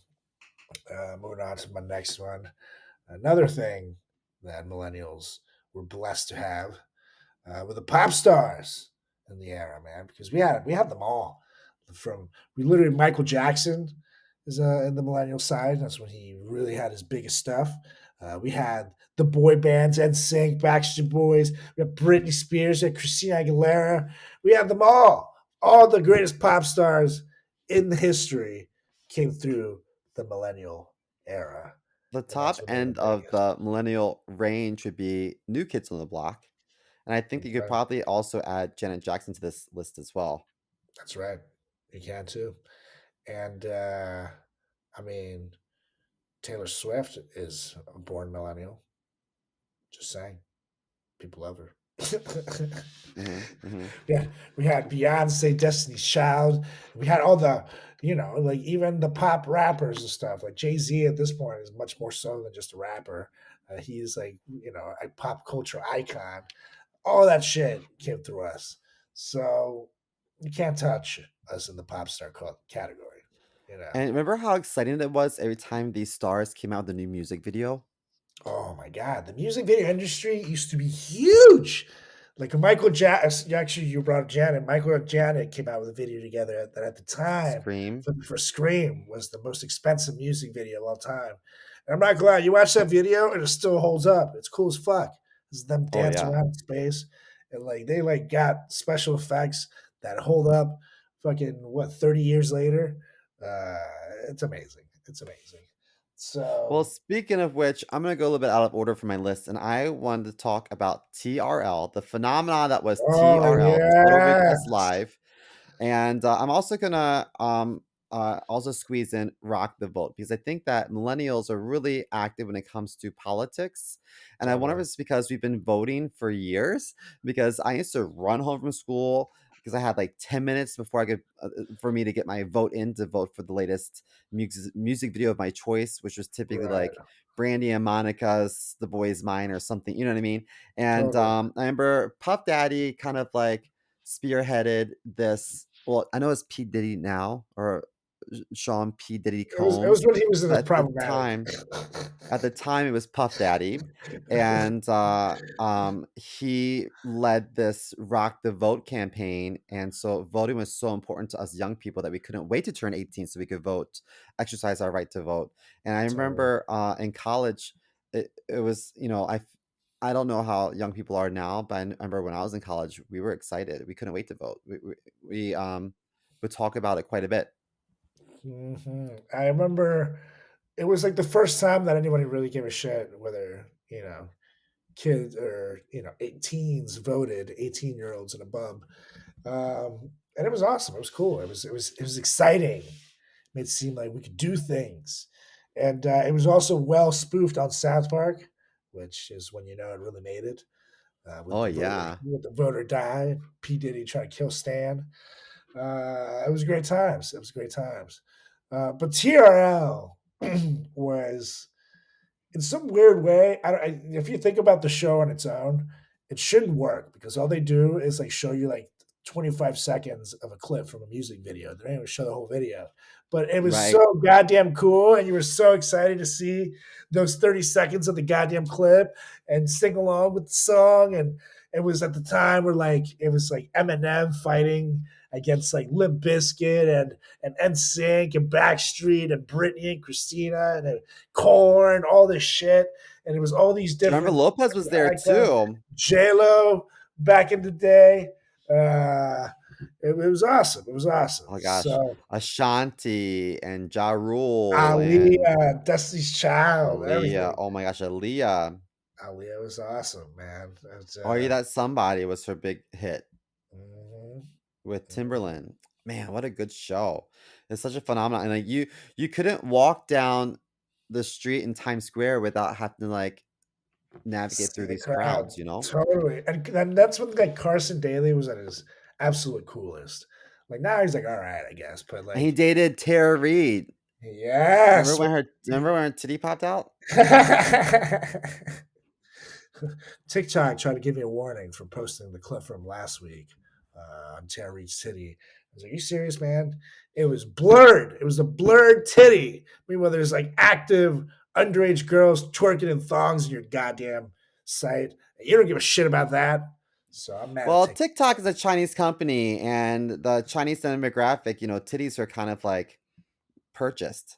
moving on to my next one. Another thing that millennials were blessed to have were the pop stars in the era, man, because we had them all. From we literally Michael Jackson is in the millennial side. That's when he really had his biggest stuff. We had the boy bands, NSYNC, Backstreet Boys. We had Britney Spears, we had Christina Aguilera. We had them all. All the greatest pop stars in the history came through the millennial era, The and top that's when they were end the of biggest. the millennial range would be New Kids on the Block, and I think you That's could right. probably also add Janet Jackson to this list as well. That's right. You can too. And I mean, Taylor Swift is a born millennial. Just saying, people love her. Hmm. Yeah, we had Beyonce, Destiny's Child. We had all the, like even the pop rappers and stuff. Like Jay-Z at this point is much more so than just a rapper. He's like, a pop culture icon. All that shit came through us. So you can't touch us in the pop star category. You know. And remember how exciting it was every time these stars came out with a new music video? Oh my god, the music video industry used to be huge. Like Michael Jackson, actually, you brought up Janet. Michael and Janet came out with a video together that at the time Scream. for Scream was the most expensive music video of all time. And I'm not glad you watch that video and it still holds up. It's cool as fuck. It's them Oh dancing yeah. around in space and like they like got special effects that hold up fucking 30 years later. Uh, it's amazing. It's amazing. Well, So speaking of which, I'm gonna go a little bit out of order for my list, and I wanted to talk about TRL, the phenomenon that was oh TRL, Total Request yes. Live. And I'm also gonna also squeeze in Rock the Vote because I think that millennials are really active when it comes to politics. And I wonder if Totally. it's because we've been voting for years. Because I used to run home from school because I had like 10 minutes before I could for me to get my vote in to vote for the latest music video of my choice, which was typically Right. like Brandy and Monica's "The Boy Is Mine" or something. You know what I mean? And Totally. I remember Puff Daddy kind of like spearheaded this. Well, I know it's P Diddy now, or Sean P Diddy It Combs, was when he was in his but problematic. at the time it was Puff Daddy, and he led this Rock the Vote campaign, and so voting was so important to us young people that we couldn't wait to turn 18 so we could vote, exercise our right to vote. And I Totally. remember in college, it was I don't know how young people are now, but I remember when I was in college, we were excited. We couldn't wait to vote. We would talk about it quite a bit. I remember it was like the first time that anybody really gave a shit whether, kids or, teens voted, 18-year-olds and above. and it was awesome. It was cool. It was exciting. Made it seem like we could do things, and it was also well spoofed on South Park, which is when you know it really made it. Oh yeah. With the voter died, P Diddy trying to kill Stan. It was great times. It was great times. But TRL was in some weird way. If you think about the show on its own, it shouldn't work because all they do is like show you like 25 seconds of a clip from a music video. They don't even show the whole video. But it was so Right. goddamn cool, and you were so excited to see those 30 seconds of the goddamn clip and sing along with the song. And it was at the time where like it was like Eminem fighting against like Limp Bizkit and NSYNC and Backstreet and Britney and Christina and Corn, all this shit. And it was all these Remember different Lopez was there icons. too. J Lo back in the day. Uh, it was awesome. It was awesome. Oh my gosh. So Ashanti and Ja Rule and Aaliyah, Destiny's Child, Aaliyah. everything. Oh my gosh, Aaliyah. Aaliyah was awesome, man. Are You That Somebody was her big hit Mhm, with mhm. Timberland. Man, what a good show. It's such a phenomenon. And like you couldn't walk down the street in Times Square without having to like navigate See through the these crowd, crowds, you know? totally. And that's when like Carson Daly was at his absolute coolest. Like now he's like, all right, I guess, but And he like, dated Tara Reid. yes. Remember when her titty popped out? TikTok tried to give me a warning for posting the clip from last week on Tara Reid's titty. I was like, "Are you serious, man? It was blurred. It was a blurred titty. Meanwhile, there's like active underage girls twerking in thongs in your goddamn site. You don't give a shit about that. So I'm mad at Well, TikTok. TikTok is a Chinese company and the Chinese demographic, you know, titties are kind of like purchased.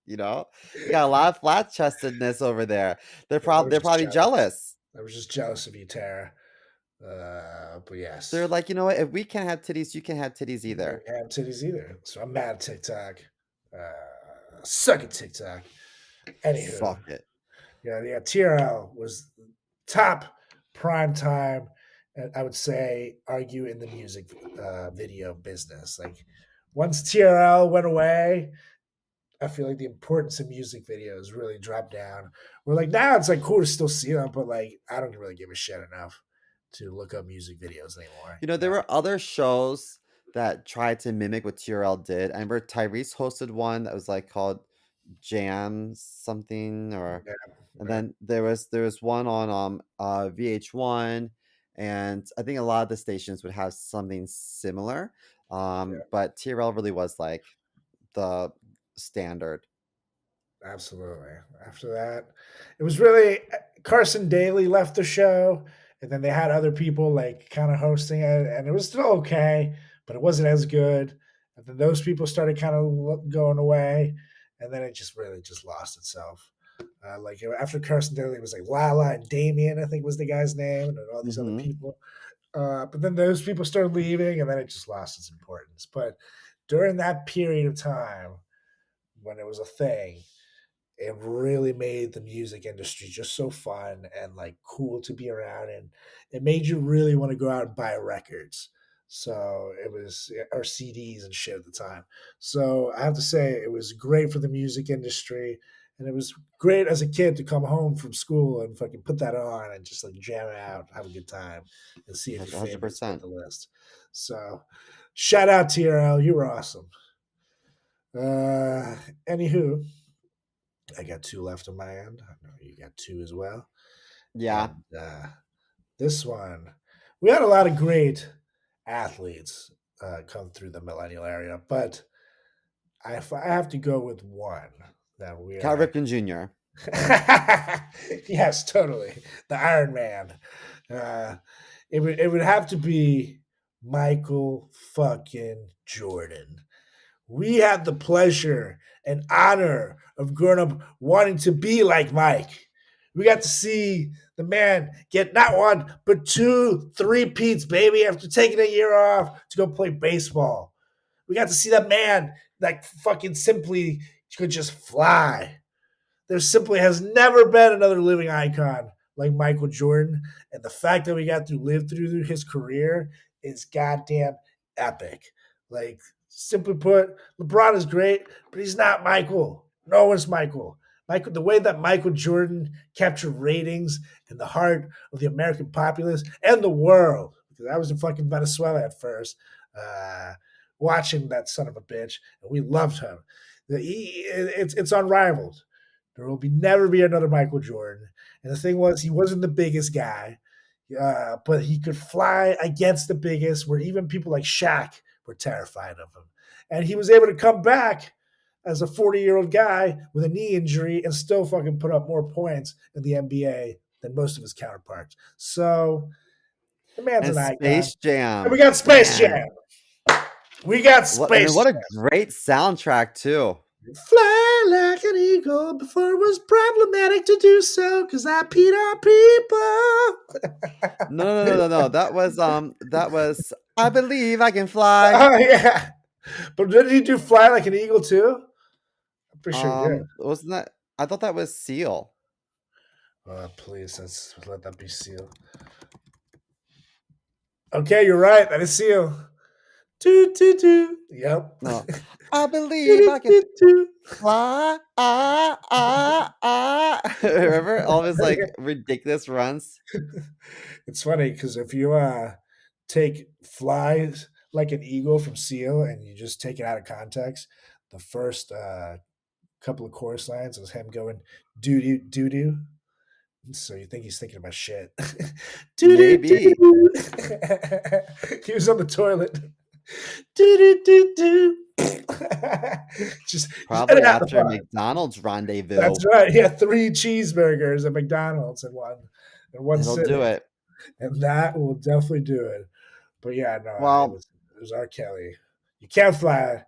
You know? You got a lot of flat chestedness over there. I was They're just probably jealous. jealous. I was just jealous of you, Tara. But They're yes, like, you know what? If we can't have titties, you can't have titties you either. can't have titties either. So I'm mad at TikTok. Suck at TikTok. Anywho, Suck it. yeah, TRL was top prime time. And I would say, argue in the music video business. Like once TRL went away, I feel like the importance of music videos really dropped down. We're like now it's like cool to still see them, but like I don't really give a shit enough to look up music videos anymore. You know, You there know? were other shows that tried to mimic what TRL did. I remember Tyrese hosted one that was like called Jam something or Yeah, and yeah, then there was one on VH1 and I think a lot of the stations would have something similar. yeah. But TRL really was like the standard. Absolutely. After that, it was really Carson Daly left the show, and then they had other people like kind of hosting it, and it was still okay, but it wasn't as good. And then those people started kind of going away, and then it just really just lost itself. Like after Carson Daly, it was like Lala and Damien, I think was the guy's name, and then all these other Mhm. people. But then those people started leaving, and then it just lost its importance. But during that period of time when it was a thing, it really made the music industry just so fun and like cool to be around, and it made you really want to go out and buy records. So it was or CDs and shit at the time. So I have to say it was great for the music industry, and it was great as a kid to come home from school and fucking put that on and just like jam out, have a good time, and see if Yes, your favorites made 100%. the list. So shout out TRL, you were awesome. Uh, Anywho, I got two left on my end. I know you got two as well. Yeah. And this one, we had a lot of great athletes come through the millennial area, but if I have to go with one that we Cal are. Ripken Jr. Yes, totally. The Iron Man. Uh, it would have to be Michael fucking Jordan. We had the pleasure and honor of growing up wanting to be like Mike. We got to see the man get not one, but two, three peats, baby, after taking a year off to go play baseball. We got to see that man that fucking simply could just fly. There simply has never been another living icon like Michael Jordan, and the fact that we got to live through his career is goddamn epic. Like, simply put, LeBron is great, but he's not Michael. No one's Michael. Michael, the way that Michael Jordan captured ratings in the heart of the American populace and the world, because I was in fucking Venezuela at first, watching that son of a bitch, and we loved him. It's unrivaled. There will never be another Michael Jordan. And the thing was, he wasn't the biggest guy, but he could fly against the biggest, where even people like Shaq were terrified of him. And he was able to come back as a 40-year-old guy with a knee injury and still fucking put up more points in the NBA than most of his counterparts. So the man's And an icon. Space And we Jam. got Space Man. Jam. We got And Space what a Jam. great soundtrack, too. Fly like an eagle before it was problematic to do so, because I peed on people. No. That was I believe I can fly. Oh, yeah. But did he do Fly Like an Eagle too? I'm pretty sure he did. Wasn't that? I thought that was Seal. Please, let's let that be Seal. Okay, you're right. That is Seal. Do, do, do. Yep. No. I believe I can fly. Remember all of his like ridiculous runs? It's funny because if you take Fly Like an Eagle from Seal and you just take it out of context, the first couple of chorus lines was him going doo doo doo doo. So you think he's thinking about shit? Maybe. He was on the toilet. Do do do do. Just Probably after McDonald's rendezvous. That's right. He had 3 cheeseburgers at McDonald's in one It'll sitting. do it. And that will definitely do it. But yeah, no, Well, it was R. Kelly. You can't fly,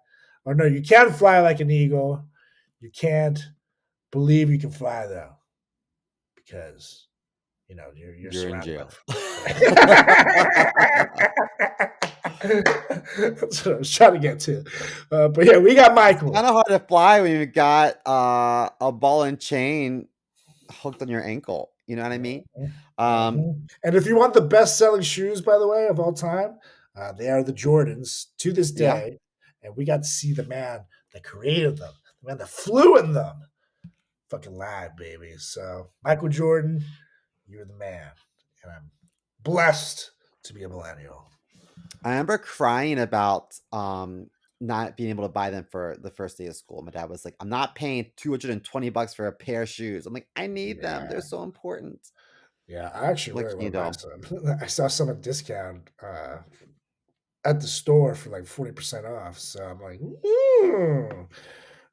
or no, you can fly like an eagle. You can't believe you can fly though, because you're you're in surrounded jail. That's what I was trying to get to. But yeah, we got Michael. Kind of hard to fly when you got a ball and chain hooked on your ankle. You know what I mean? And if you want the best-selling shoes, by the way, of all time, they are the Jordans to this day. Yeah. And we got to see the man that created them, the man that flew in them. Fucking live, baby. So, Michael Jordan, you're the man. And I'm blessed to be a millennial. I remember crying about not being able to buy them for the first day of school. My dad was like, I'm not paying $220 for a pair of shoes. I'm like, I need them. They're so important. Yeah, I actually really want to buy some. I saw some at discount at the store for like 40% off. So I'm like,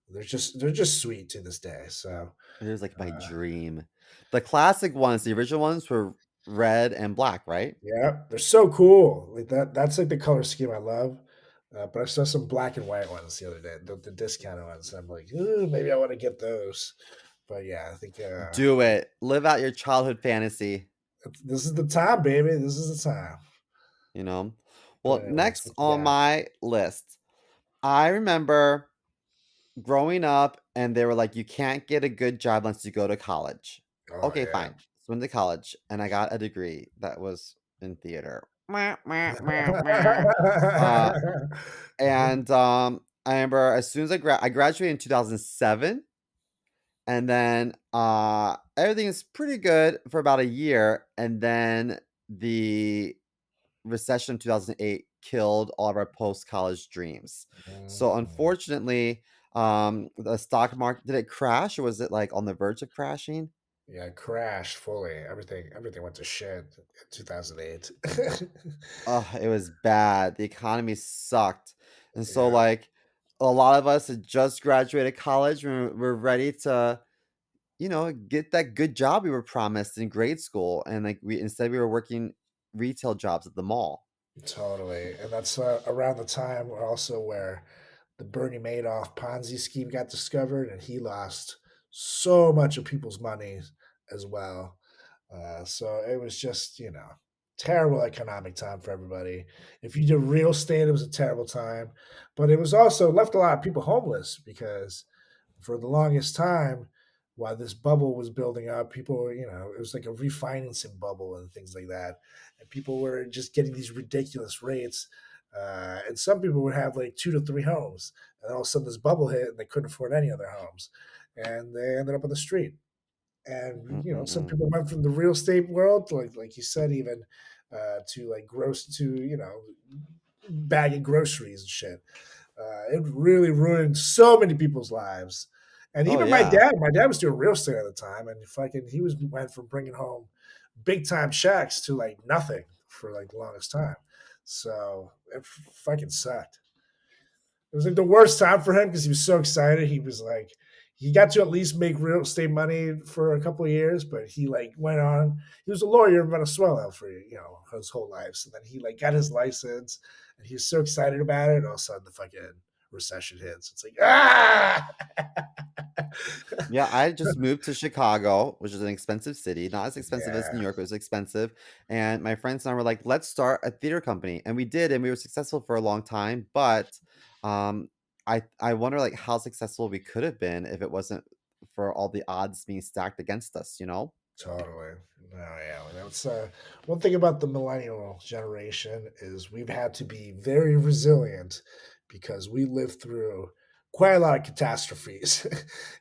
they're just sweet to this day. So it was like my dream. The classic ones, the original ones were red and black, right? Yeah, they're so cool. Like that's like the color scheme I love. But I saw some black and white ones the other day, the discounted ones. I'm like, maybe I want to get those. But yeah, I think do it. Live out your childhood fantasy. This is the time, baby. This is the time. Well, next on my list, I remember growing up, and they were like, "You can't get a good job unless you go to college." Okay, fine. So went to college, and I got a degree that was in theater. And I remember as soon as I graduated in 2007, and then everything is pretty good for about a year, and then the recession of 2008 killed all of our post-college dreams. So unfortunately, the stock market, did it crash, or was it like on the verge of crashing? Yeah, it crashed fully. Everything went to shit in 2008. It was bad. The economy sucked. And so like a lot of us had just graduated college. We're ready to, get that good job we were promised in grade school. And like we were working retail jobs at the mall. Totally. And that's around the time also where the Bernie Madoff Ponzi scheme got discovered, and he lost so much of people's money as well. So it was just, terrible economic time for everybody. If you did real estate, it was a terrible time. But it was also left a lot of people homeless, because for the longest time, while this bubble was building up, people were, it was like a refinancing bubble and things like that. And people were just getting these ridiculous rates. And some people would have like 2 to 3 homes. And all of a sudden this bubble hit and they couldn't afford any other homes. And they ended up on the street. And, some Mm-mm-mm. people went from the real estate world, to like you said, even to like bagging groceries and shit. It really ruined so many people's lives. And Oh, even yeah. my dad was doing real estate at the time, and went from bringing home big time checks to like nothing for like the longest time. So it fucking sucked. It was like the worst time for him because he was so excited. He was like, he got to at least make real estate money for a couple of years, but he like went on. He was a lawyer in Venezuela for his whole life. So then he like got his license, and he was so excited about it. And all of a sudden, the fucking recession hits. It's like Yeah, I just moved to Chicago, which is an expensive city. Not as expensive as New yeah, York, but it was expensive. And my friends and I were like, let's start a theater company. And we did, and we were successful for a long time. But um, I wonder like how successful we could have been if it wasn't for all the odds being stacked against us, you know? totally. No, yeah. That's one thing about the millennial generation is we've had to be very resilient because we lived through quite a lot of catastrophes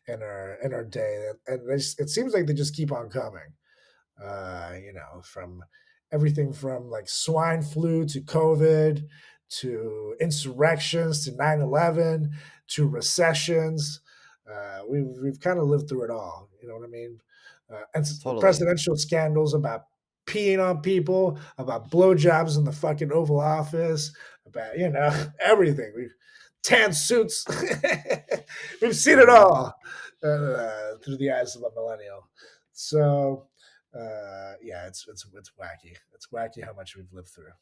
in our day, and it seems like they just keep on coming. From everything from like swine flu to COVID to insurrections to 9/11 to recessions. We've kind of lived through it all. You know what I mean? And Totally. presidential scandals about peeing on people, about blowjobs in the fucking Oval Office, about everything. We've tan suits. We've seen it Hmm. all through the eyes of a millennial. So yeah, it's wacky. It's wacky how much we've lived through.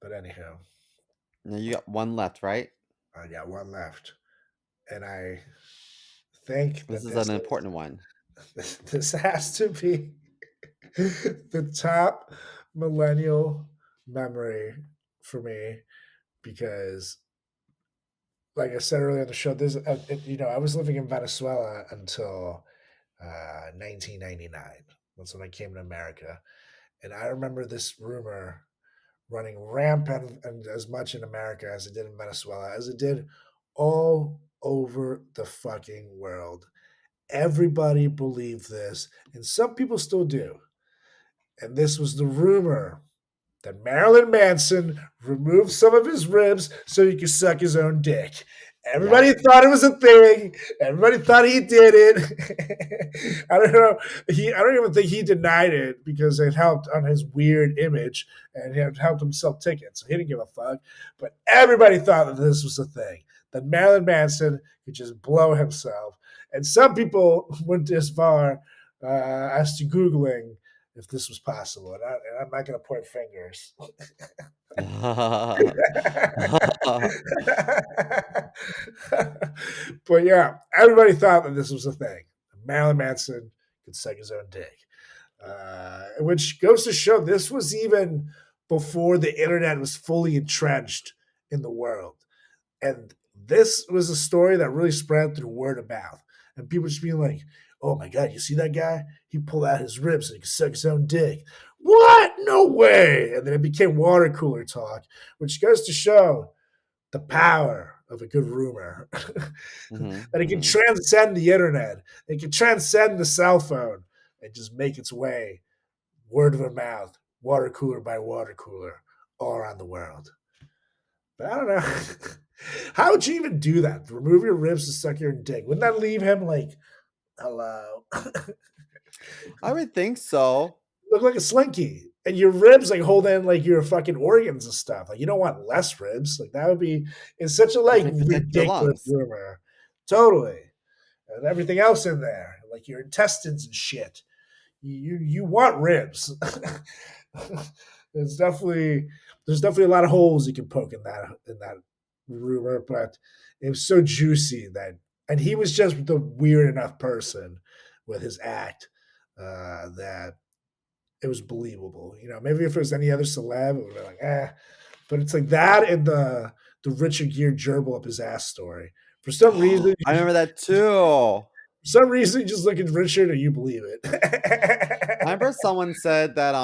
But anyhow, Now you got one left, right? I got one left, and I think This that is an important one. this has to be the top millennial memory for me because, like I said earlier in the show, I was living in Venezuela until 1999. That's when I came to America, and I remember this rumor running rampant and as much in America as it did in Venezuela, as it did all over the fucking world. Everybody believed this, and some people still do. And this was the rumor that Marilyn Manson removed some of his ribs so he could suck his own dick. Yep. Everybody thought it was a thing. Everybody thought he did it. I don't know. I don't even think he denied it because it helped on his weird image and it helped him sell tickets. So he didn't give a fuck. But everybody thought that this was a thing. That Marilyn Manson could just blow himself. And some people went as far as to Googling if this was possible. And I'm not going to point fingers. But yeah, everybody thought that this was a thing. Marilyn Manson could suck his own dick. Which goes to show this was even before the internet was fully entrenched in the world. And this was a story that really spread through word of mouth. And people just being like, oh my God, you see that guy? He pulled out his ribs so he could suck his own dick. What? No way. And then it became water cooler talk, which goes to show the power of a good rumor. Hmm. That it can Hmm. transcend the internet, it can transcend the cell phone and just make its way word of mouth, water cooler by water cooler, all around the world. But I don't know. How would you even do that? Remove your ribs to suck your dick? Wouldn't that leave him like, hello? I would think so. Look like a slinky. And your ribs like hold in like your fucking organs and stuff. Like you don't want less ribs. Like that would be it's such a Which like would protect your ridiculous lungs. rumor. Totally. And everything else in there, like your intestines and shit. You want ribs. there's definitely there's definitely a lot of holes you can poke in that rumor, but it was so juicy that and he was just the weird enough person with his act that it was believable. Maybe if it was any other celeb, it would be like, eh. But it's like that and the Richard Gere gerbil up his ass story. For some reason, I remember that too. you're just looking richer and you believe it. I remember someone said that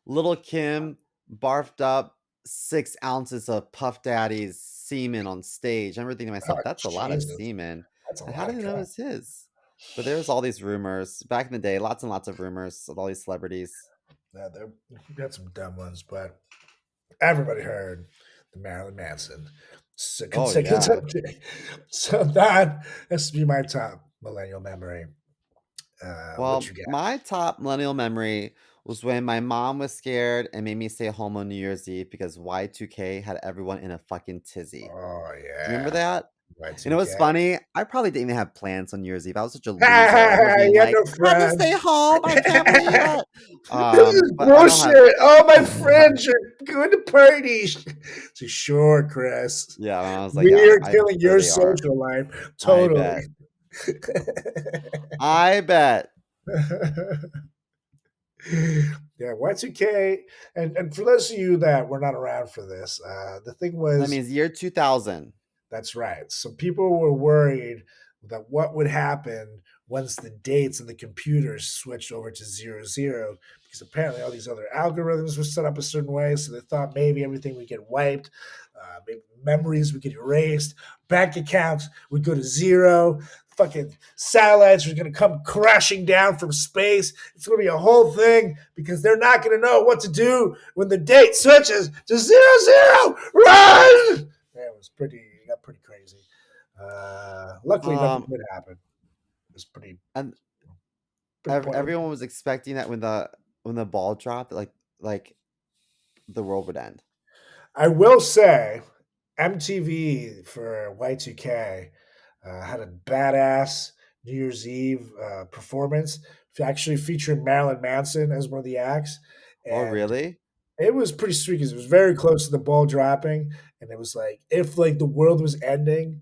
little Kim barfed up 6 ounces of Puff Daddy's semen on stage. I remember thinking to Oh, myself, that's a lot of Jesus. semen. That's a And how lot did of they know it crap. was his? But there's all these rumors back in the day, lots and lots of rumors of all these celebrities. Yeah, we got some dumb ones, but everybody heard the Marilyn Manson. So, Oh yeah. so that has to be my top millennial memory. What Well, you got? my top millennial memory was when my mom was scared and made me stay home on New Year's Eve because Y2K had everyone in a fucking tizzy. Oh Do you remember yeah, that? And it Y2K. was funny. I probably didn't even have plans on New Year's Eve. I was such a loser. I wasn't even You had like, no I had to stay friends. home. I can't believe it. This is But I don't have. bullshit. All my friends are going to parties. So sure, Chris. Yeah, I was like, yeah, We're I'm killing sure your they are. social life. I Totally. bet. I bet. Yeah, Y2K. And for those of you that were not around for this, the thing That was, means year 2000. that's right. So people were worried that what would happen once the dates and the computers switched over to 00, because apparently all these other algorithms were set up a certain way. So they thought maybe everything would get wiped, maybe memories would get erased, bank accounts would go to zero, fucking satellites are going to come crashing down from space. It's going to be a whole thing because they're not going to know what to do when the date switches to 00. Run! Yeah, it got pretty crazy. Luckily, nothing Um, did happen. It was and pretty pointless. everyone was expecting that when the ball dropped, like the world would end. I will say, MTV for Y2K had a badass New Year's Eve performance, actually featuring Marilyn Manson as one of the acts, Oh, and really? it was pretty sweet because it was very close to the ball dropping, and it was like if like the world was ending,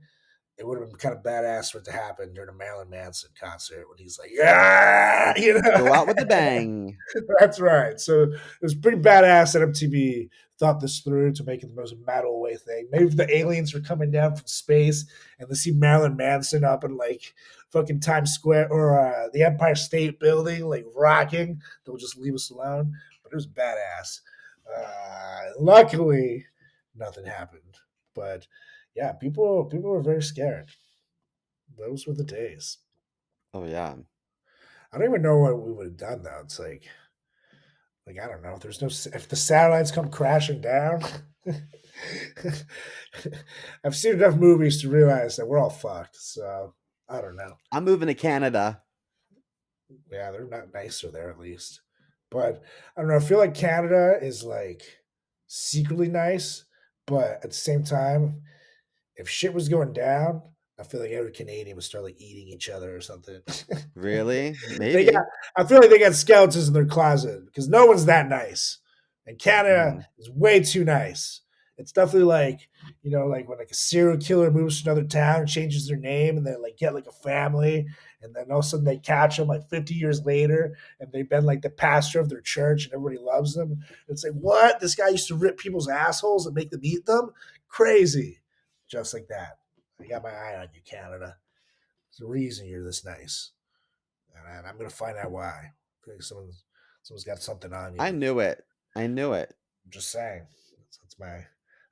it would have been kind of badass for it to happen during a Marilyn Manson concert when he's like, yeah, Go out with a bang. That's right. So it was pretty badass that MTV thought this through to make it the most metal way thing. Maybe if the aliens were coming down from space and they see Marilyn Manson up in like fucking Times Square or the Empire State Building, like rocking, they'll just leave us alone. But it was badass. Luckily, nothing happened. But yeah, people were very scared. Those were the days. Oh yeah. I don't even know what we would have done though. It's like I don't know. If there's no if the satellites come crashing down. I've seen enough movies to realize that we're all fucked. So I don't know. I'm moving to Canada. Yeah, they're not nicer there at least. But I don't know. I feel like Canada is like secretly nice, but at the same time, if shit was going down, I feel like every Canadian would start like eating each other or something. Really? They got. Maybe. I feel like they got skeletons in their closet because no one's that nice, and Canada Mm, is way too nice. It's definitely like like when like a serial killer moves to another town and changes their name, and they like get like a family, and then all of a sudden they catch them like 50 years later, and they've been like the pastor of their church, and everybody loves them. It's like what this guy used to rip people's assholes and make them eat them. Crazy, just like that. I got my eye on you, Canada. There's a reason you're this nice. And I'm gonna find out why. I feel like someone's got something on you. I knew it. I knew it. I'm just saying.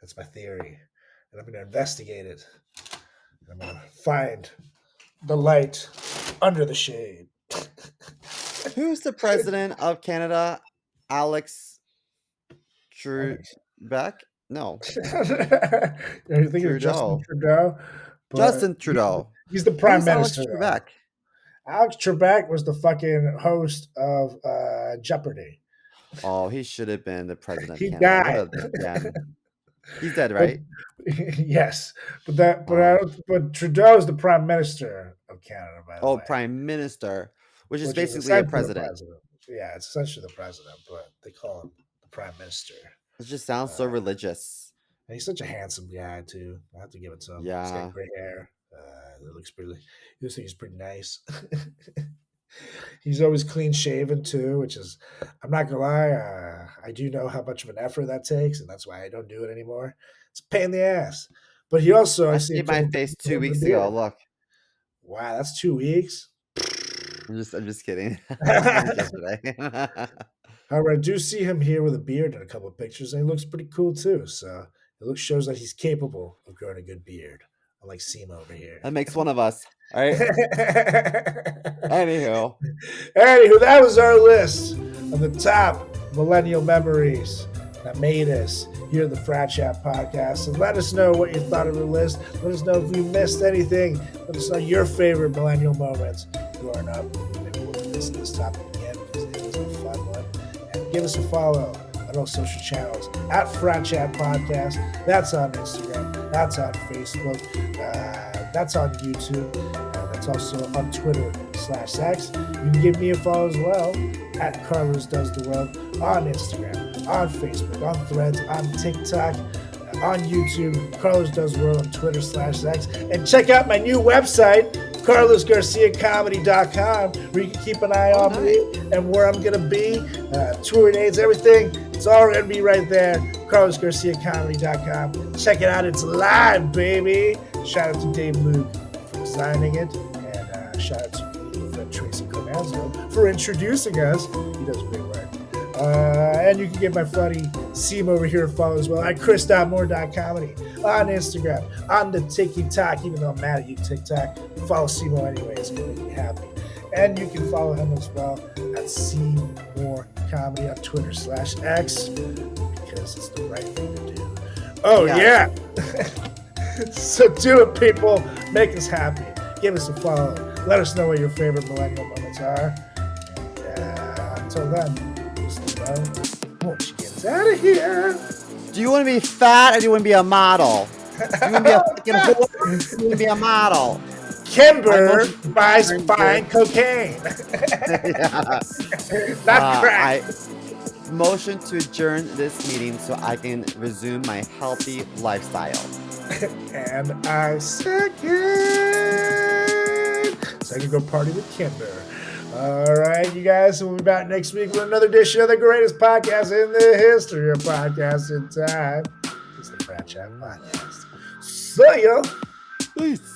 That's my theory, and I'm gonna investigate it. I'm gonna find the light under the shade. Who's the president of Canada? Alex Alex. Trebek? No, You're thinking of Justin Trudeau. Trudeau, but Justin Trudeau. he's the prime Who's Alex minister though. Trebek? Alex Trebek was the fucking host of Jeopardy. Oh, he should have been the president of He Canada. What died. a gem. He's dead, But right? yes, Oh. but Trudeau is the prime minister of Canada, by the Oh, way, prime minister, which is which is basically a essentially the president. president. Yeah, it's essentially the president, but they call him the prime minister. It just sounds so Uh, religious. and he's such a handsome guy too. I have to give it to him. He's got Yeah. gray hair. It looks pretty. He looks like he's pretty nice. He's always clean shaven too, which is, I'm not gonna lie, I do know how much of an effort that takes, and that's why I don't do it anymore. It's a pain in the ass. But he also, I I see him shaved my coming face with 2 a weeks ago. beard. Look, Wow, that's 2 weeks. I'm just kidding. I was like yesterday. However, I do see him here with a beard in a couple of pictures, and he looks pretty cool too. So shows that he's capable of growing a good beard, unlike Seema over here. That makes one of us. All right. Anywho, Anywho, that was our list of the top millennial memories that made us here at the Frat Chat Podcast. And let us know what you thought of the list. Let us know if we missed anything. Let us know your favorite millennial moments growing up. Maybe we'll visit this topic again because it was a fun one. And give us a follow on all social channels at Frat Chat Podcast. That's on Instagram. That's on Facebook. That's on YouTube. That's also on Twitter/X. You can give me a follow as well at Carlos Does the World on Instagram, on Facebook, on Threads, on TikTok, on YouTube, Carlos Does the World on Twitter/X. And check out my new website, CarlosGarciaComedy.com, where you can keep an eye on me and where I'm going to be, tour dates, everything. It's all going to be right there, CarlosGarciaComedy.com. Check it out. It's live, baby. Shout out to Dave Luke for designing it. And shout out to my friend Tracy Cornazzo for introducing us. He does great work. And you can get my funny Seam over here and follow as well at chris.moore.comedy on Instagram, on the TikTok, even though I'm mad at you, TikTok. Follow Seymour anyway, it's going to make me happy. And you can follow him as well at Seymour Comedy on Twitter/X because it's the right thing to do. Oh, yeah. So do it, people. Make us happy. Give us a follow. Let us know what your favorite millennial moments are. And until then, won't you get us out of here? do you want to be fat or do you want to be a model? Do you want to be a fucking whore or do you want to be a model? Kimber buys fine cocaine. Not crack. I motion to adjourn this meeting so I can resume my healthy lifestyle. And I second. So I can go party with Kimber. All right, you guys. We'll be back next week with another edition of the greatest podcast in the history of podcasting time. It's the Frat Chat Podcast. See ya. Peace.